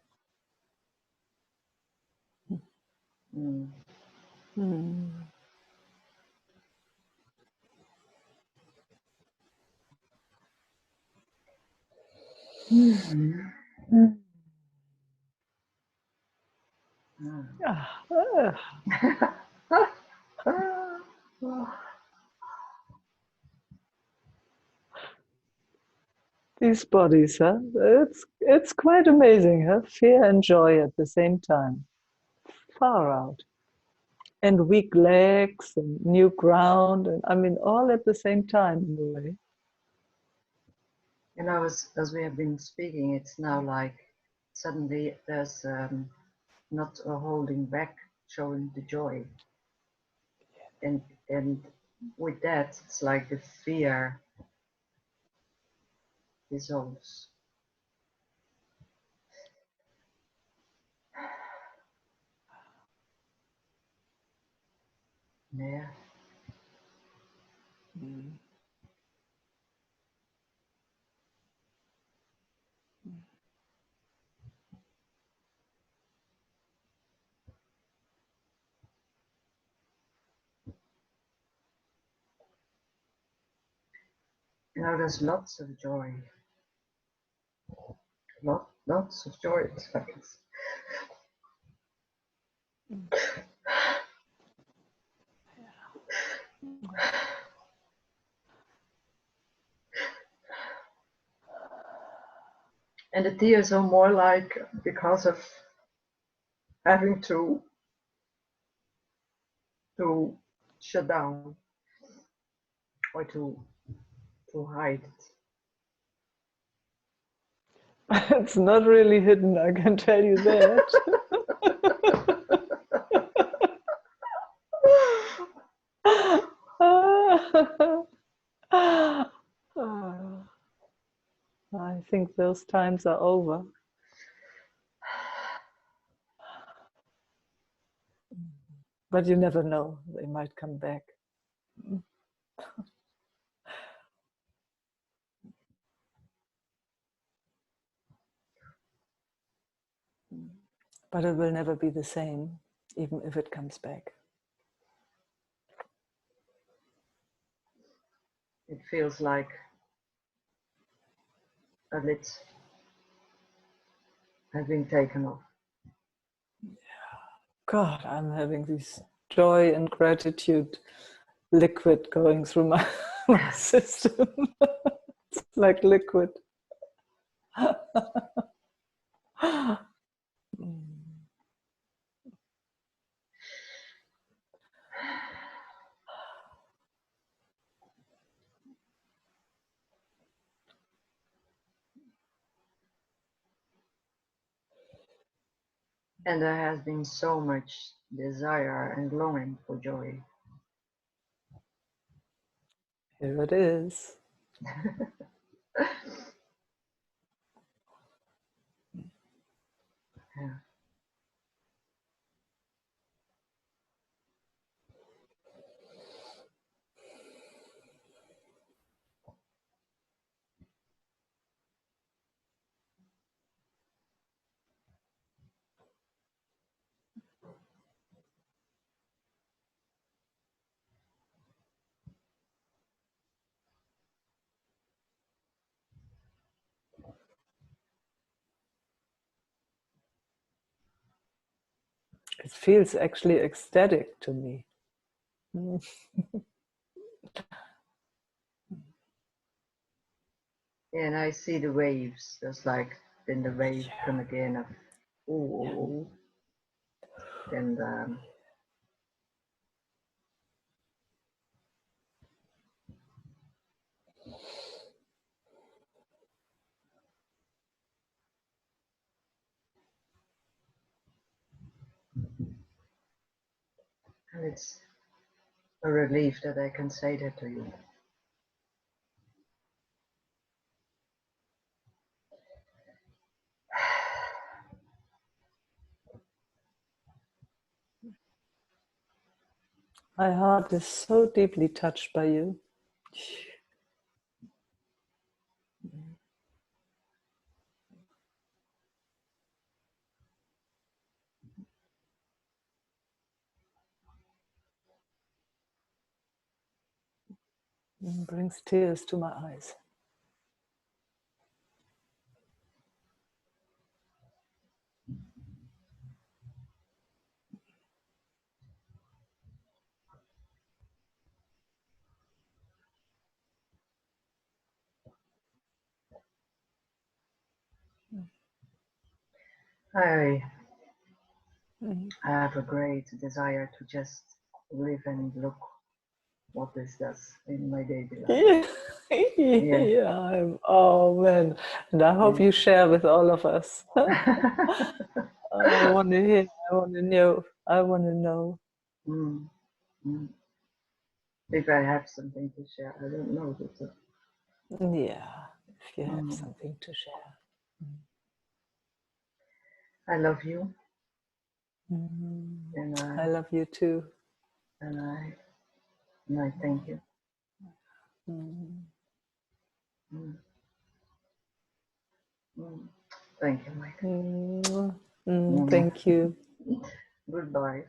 These bodies, huh? It's quite amazing, huh? Fear and joy at the same time. Far out. And weak legs and new ground, and I mean, all at the same time in a way. You know, as we have been speaking, it's now like suddenly there's not a holding back, showing the joy, and with that, it's like the fear dissolves. Yeah. You know, there's lots of joy. Lots of joy. It's like and the tears are more like because of having to shut down or to hide it. It's not really hidden, I can tell you that. I think those times are over. But you never know, they might come back. But it will never be the same, even if it comes back. It feels like a lid has been taken off. God, I'm having this joy and gratitude liquid going through my, my system. It's like liquid. And there has been so much desire and longing for joy. Here it is. Yeah. It feels actually ecstatic to me. And I see the waves, just like then the wave come again of ooh, and it's a relief that I can say that to you. My heart is so deeply touched by you. It brings tears to my eyes. I have a great desire to just live and look what this does in my daily life. Yeah. Oh man, and I hope you share with all of us. I want to hear, I want to know, I want to know. If I have something to share, I don't know. Yeah, if you have something to share. I love you. And I love you too. And I thank you. Thank you, Mike. Thank you. Goodbye.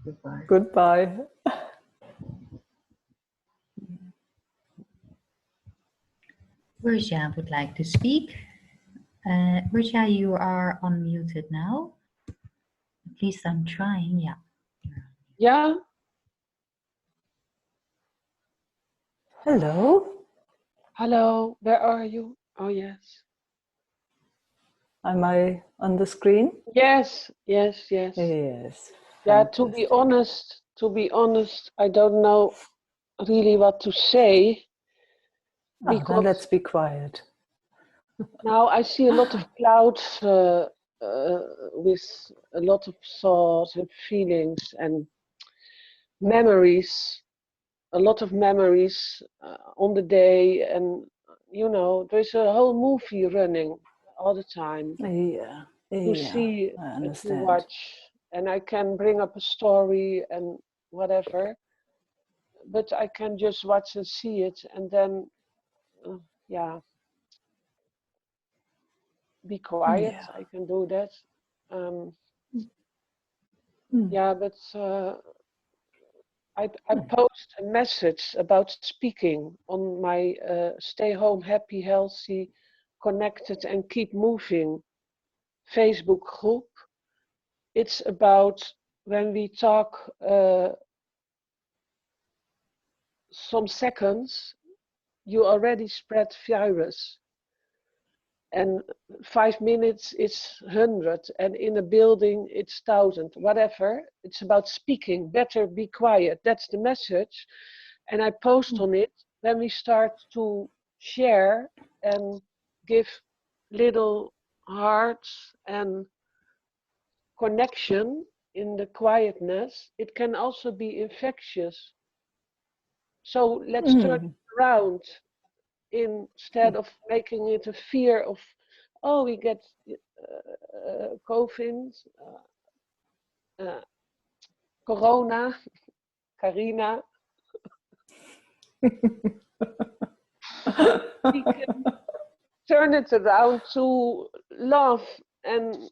Goodbye. Goodbye. Urja would like to speak. Urja, you are unmuted now. At least I'm trying, yeah. Yeah. Hello. Hello, where are you? Oh, yes. Am I on the screen? Yes, yes, yes. Yes. Yeah, Fantastic. to be honest, I don't know really what to say. Oh, then let's be quiet. Now I see a lot of clouds with a lot of thoughts and feelings and memories, a lot of memories on the day, and you know, there's a whole movie running all the time. Yeah, To see, I to understand. watch, and I can bring up a story and whatever, but I can just watch and see it, and then, be quiet. Yeah. I can do that. Yeah, but I post a message about speaking on my Stay Home Happy, Healthy, Connected and Keep Moving Facebook group. It's about when we talk some seconds, you already spread virus. And 5 minutes is 100, and in a building it's 1,000, whatever. It's about speaking, better be quiet. That's the message. And I post on it. Then we start to share and give little hearts and connection in the quietness. It can also be infectious. So let's turn it around instead of making it a fear of, oh, we get COVID, corona, Carina. We can turn it around to love and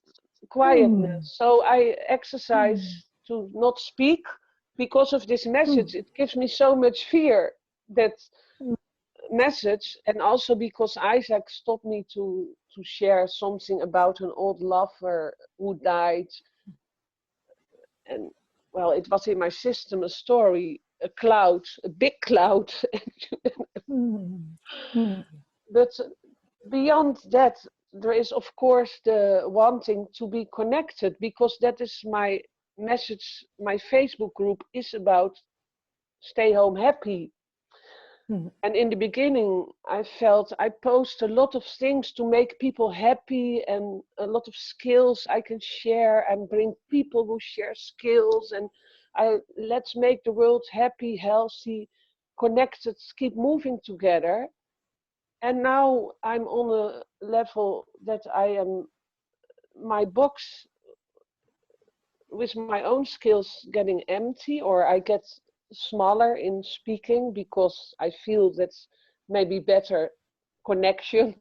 quietness. So I exercise to not speak because of this message. It gives me so much fear, that message, and also because Isaac stopped me to share something about an old lover who died. And well, it was in my system a story, a cloud, a big cloud. But beyond that, there is of course the wanting to be connected, because that is my message. My Facebook group is about stay home happy. And in the beginning, I felt I post a lot of things to make people happy, and a lot of skills I can share and bring people who share skills, and let's make the world happy, healthy, connected, keep moving together. And now I'm on a level that my box with my own skills getting empty, or I get smaller in speaking because I feel that's maybe better connection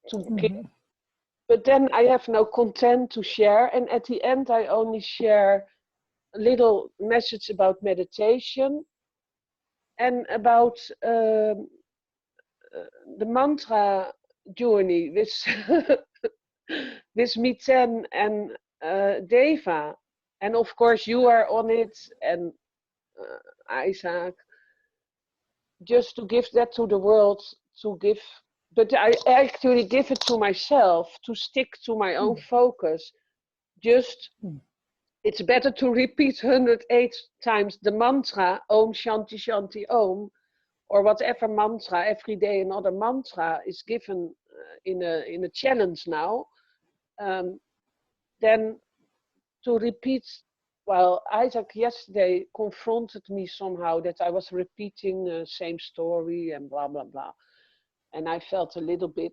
to give. But then I have no content to share, and at the end I only share a little message about meditation and about the mantra journey with with Miten and Deva, and of course you are on it, and Isaac, just to give that to the world, to give, but I actually give it to myself to stick to my own focus. Just it's better to repeat 108 times the mantra Om Shanti Shanti Om, or whatever mantra. Every day another mantra is given in a challenge now, then to repeat. Well, Isaac yesterday confronted me somehow that I was repeating the same story and blah blah blah, and I felt a little bit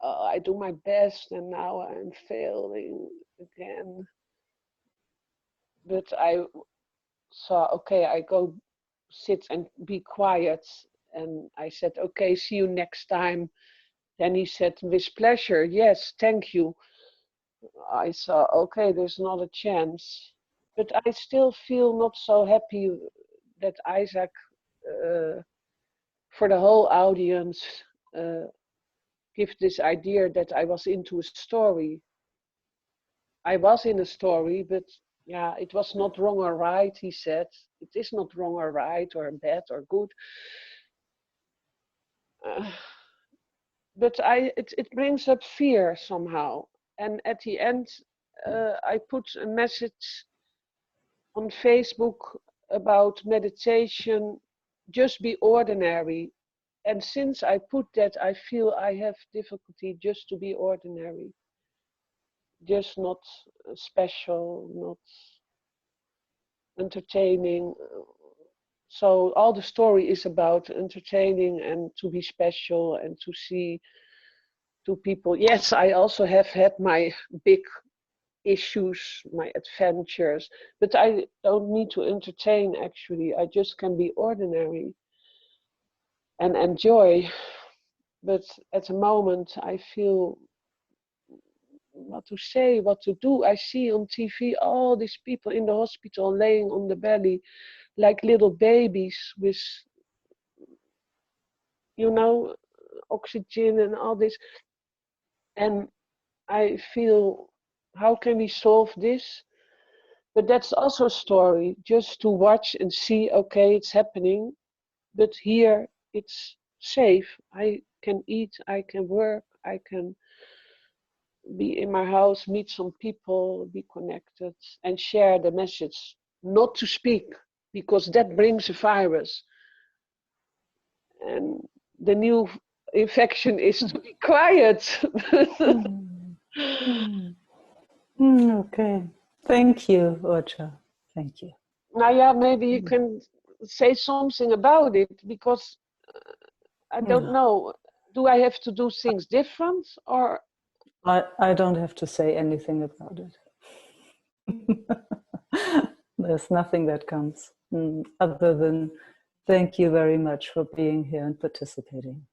I do my best and now I'm failing again. But I saw, okay, I go sit and be quiet, and I said, okay, see you next time. Then he said, with pleasure, yes, thank you. I saw, okay, there's not a chance. But I still feel not so happy that Isaac, for the whole audience, give this idea that I was into a story. I was in a story, but yeah, it was not wrong or right, he said. It is not wrong or right or bad or good. But it brings up fear somehow. And at the end, I put a message on Facebook about meditation, just be ordinary. And since I put that, I feel I have difficulty just to be ordinary. Just not special, not entertaining. So all the story is about entertaining and to be special and to see two people. Yes, I also have had my big issues, my adventures, but I don't need to entertain actually. I just can be ordinary and enjoy. But at the moment I feel what to say, what to do. I see on TV all these people in the hospital laying on the belly like little babies with, you know, oxygen and all this. And I feel, how can we solve this? But that's also a story, just to watch and see, okay, it's happening, but here it's safe. I can eat, I can work, I can be in my house, meet some people, be connected, and share the message. Not to speak, because that brings a virus. And the new infection is to be quiet. Okay. Thank you, Orcha. Thank you. Now, yeah, maybe you can say something about it, because I don't know. Do I have to do things different, or? I don't have to say anything about it. There's nothing that comes other than thank you very much for being here and participating.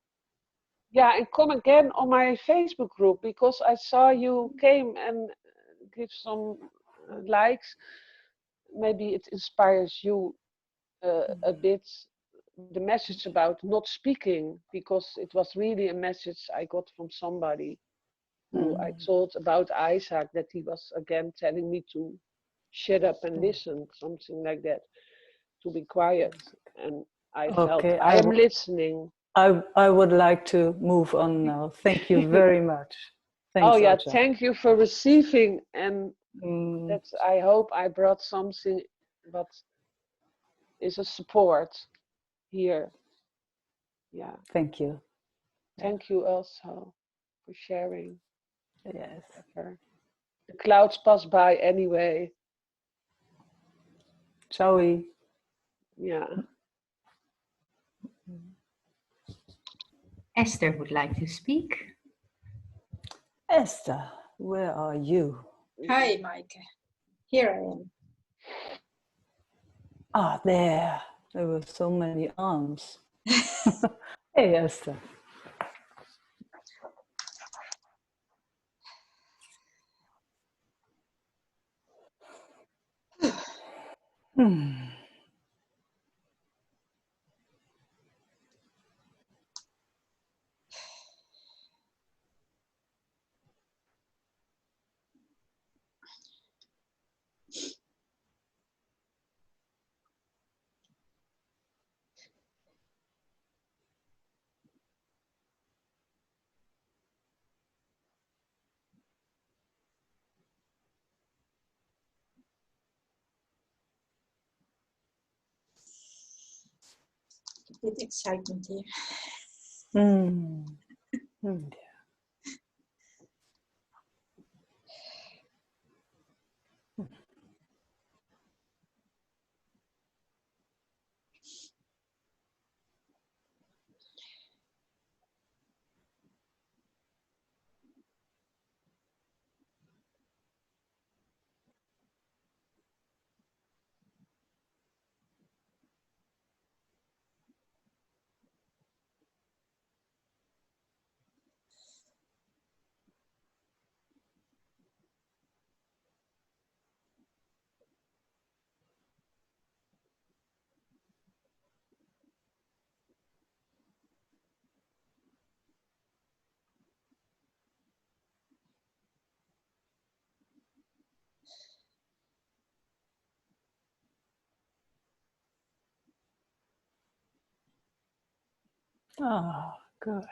Yeah, and come again on my Facebook group, because I saw you came and give some likes. Maybe it inspires you a bit, the message about not speaking, because it was really a message I got from somebody who I told about Isaac, that he was again telling me to shut up and listen, something like that, to be quiet. And I felt I am listening. I would like to move on now. Thank you very much. Thanks, oh yeah, Orcha. thank you for receiving, and that I hope I brought something that is a support here. Yeah. Thank you. Thank you also for sharing. Yes. The clouds pass by anyway. Ciao. Yeah. Esther would like to speak. Esther, where are you? Hi, Meike. Here I am. Ah, there. There were so many arms. Hey, Esther. A bit excitement here. Oh, good.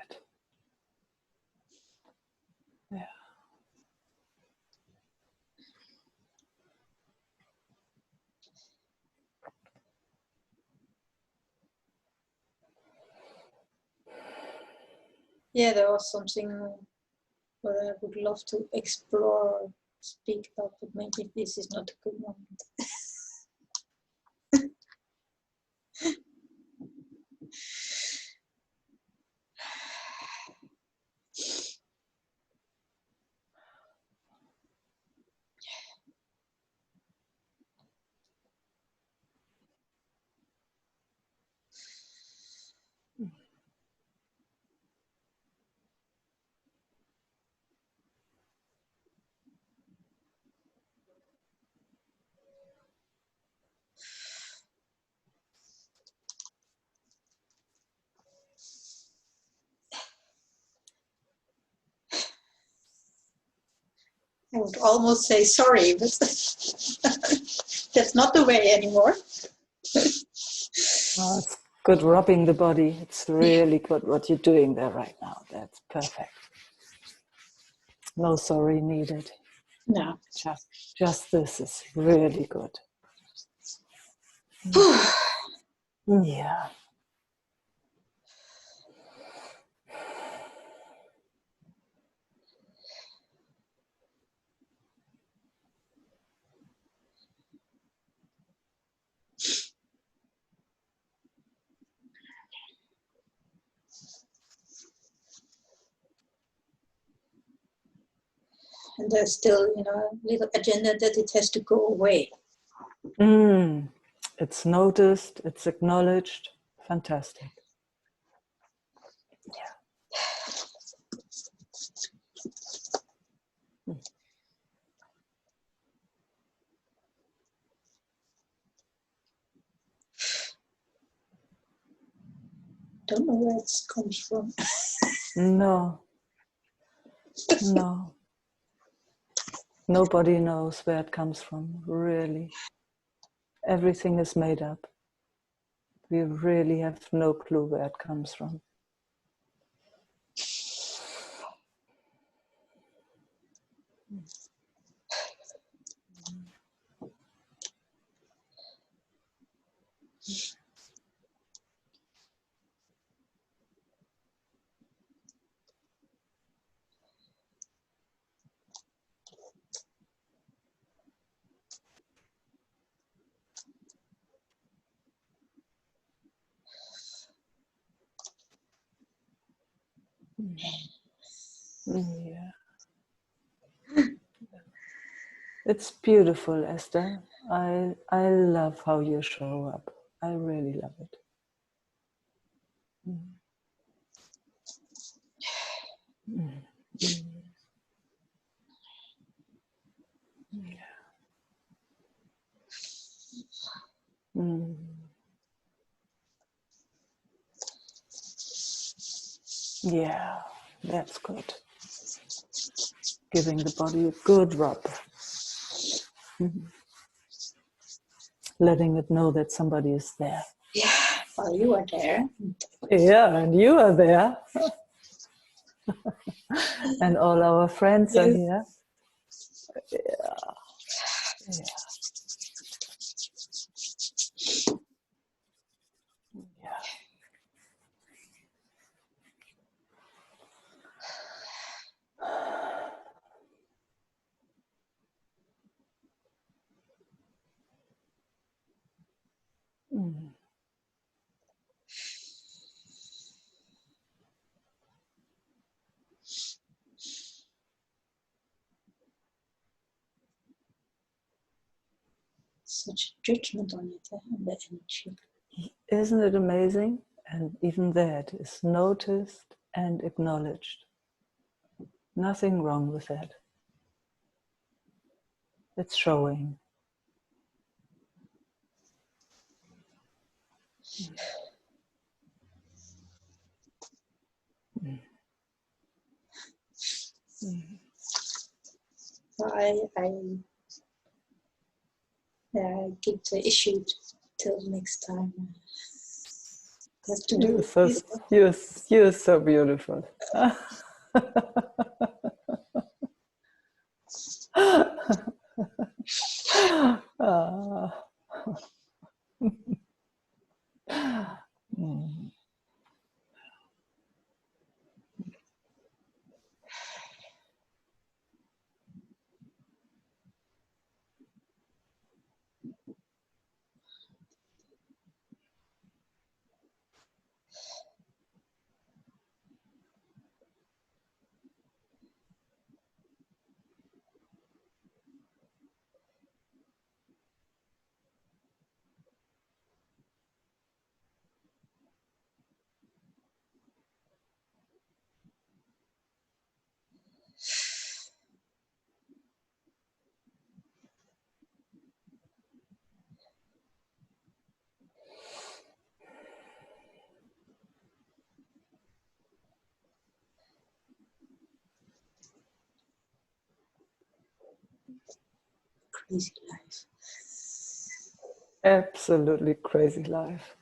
Yeah. Yeah, there was something that I would love to explore, speak about, but maybe this is not a good moment. I would almost say sorry, but that's not the way anymore. Oh, it's good rubbing the body. It's really good what you're doing there right now. That's perfect. No sorry needed. No. Just this is really good. Yeah. And there's still, a little agenda that it has to go away. It's noticed, it's acknowledged. Fantastic. Yeah. Don't know where it comes from. No. Nobody knows where it comes from, really. Everything is made up. We really have no clue where it comes from. Yeah. It's beautiful, Esther. I love how you show up. I really love it. Yeah, that's good. Giving the body a good rub. Letting it know that somebody is there. Yeah, well, you are there. Yeah, and you are there. And all our friends are here. Yeah. Such judgment on it, on the energy. Isn't it amazing? And even that is noticed and acknowledged. Nothing wrong with that. It's showing. I keep the issue till next time. Have to You're do so, this. you're so beautiful. crazy life. Absolutely crazy life.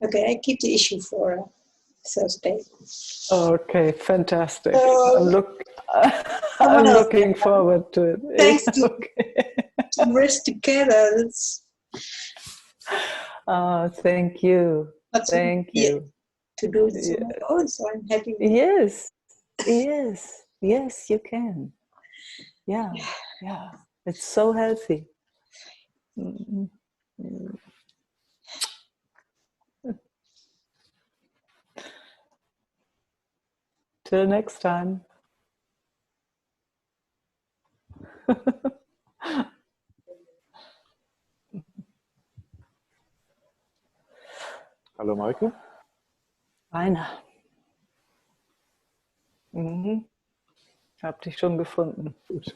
Okay, I keep the issue for Thursday. Okay, fantastic. So, I'm well, looking forward to it. thanks to Okay. rest together. That's Thank you. but Thank you. to do this on Yeah. my own. So I'm happy with Yes, yes, yes, you can. Yeah, yeah. It's so healthy. Mm, mm. Till next time. Hallo Meike. Rainer. Mhm. Ich habe dich schon gefunden. Gut.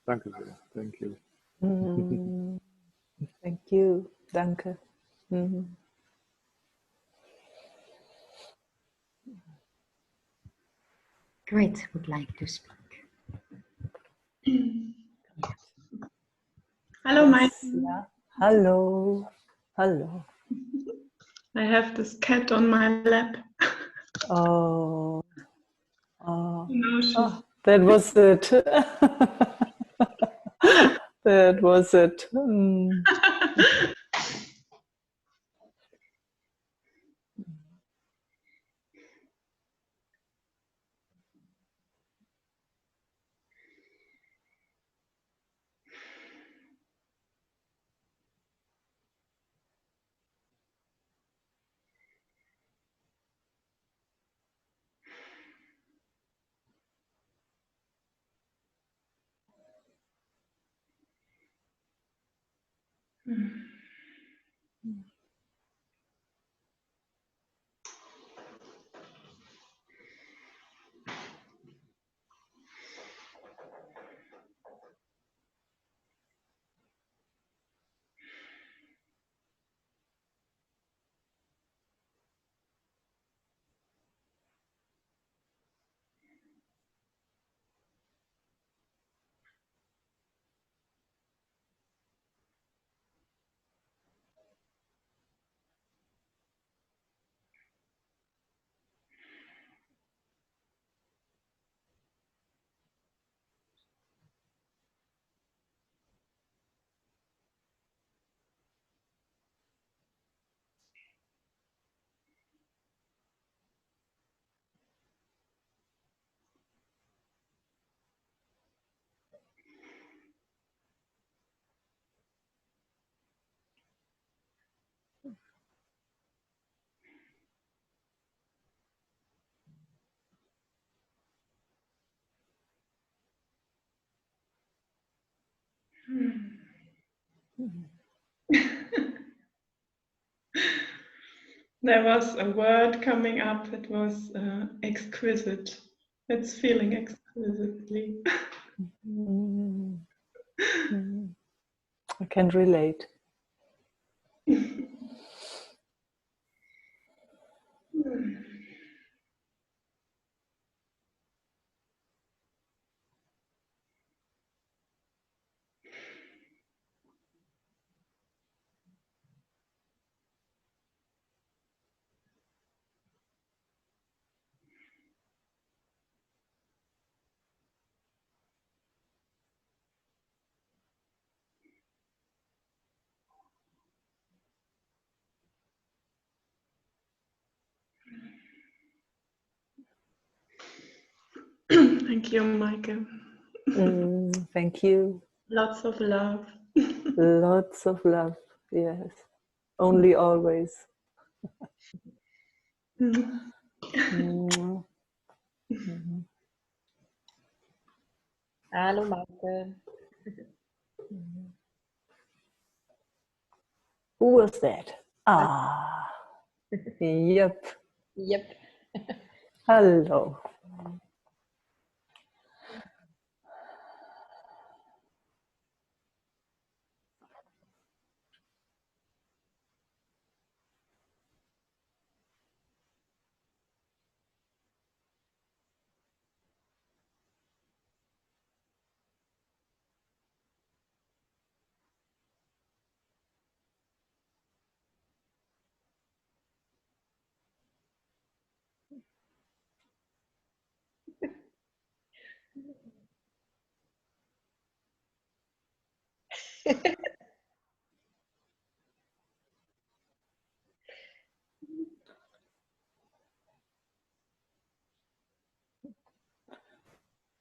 Danke sehr. Thank you. Thank you. Danke. Grit would like to speak. Hello, Mike. Yeah. Hello. Hello. I have this cat on my lap. Oh. Oh. You know, Lucius. That was it. That was it. There was a word coming up. It was exquisite. It's feeling exquisitely. I can relate. Thank you, Meike. Thank you. Lots of love. Lots of love. Yes. Only always. Hallo Meike. Who was that? Yep. Yep. Hello.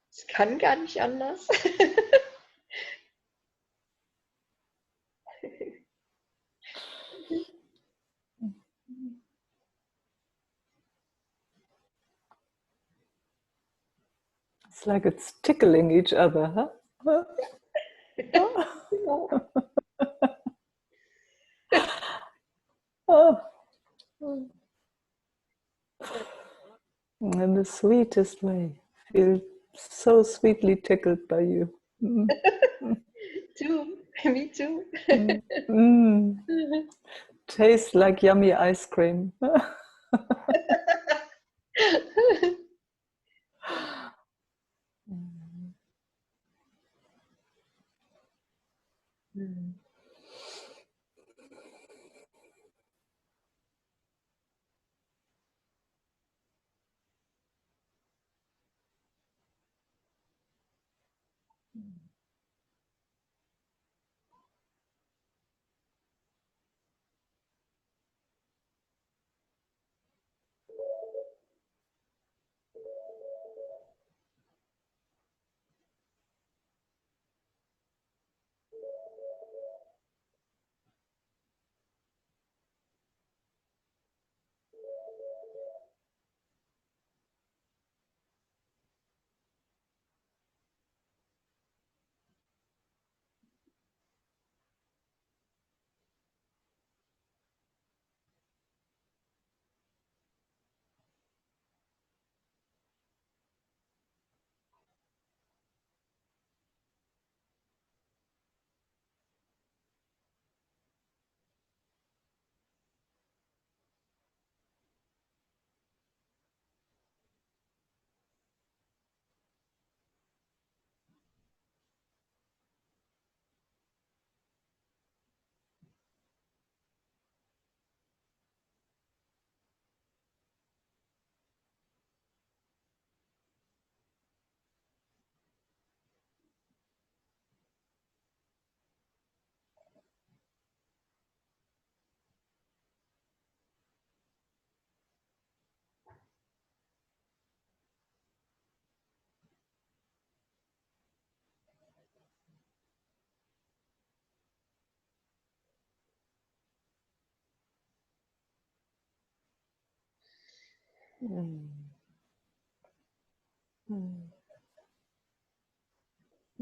Es kann gar nicht anders. It's like it's tickling each other, huh? In the sweetest way. Feel so sweetly tickled by you. Too. Me too. Tastes like yummy ice cream.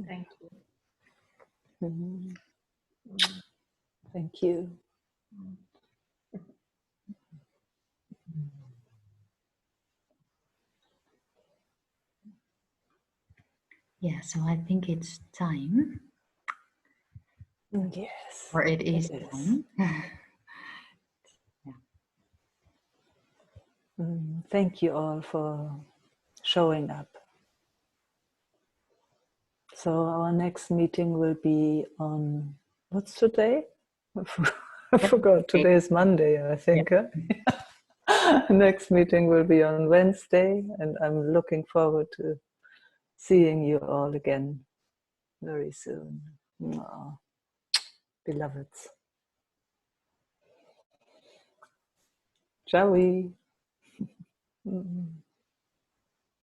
Thank you. Thank you. Yeah, so I think it's time. Yes. Or it is time. Thank you all for showing up. So our next meeting will be on, what's today? I forgot. Today is Monday, I think. Yeah. Next meeting will be on Wednesday, and I'm looking forward to seeing you all again very soon. Oh, beloveds. Ciao.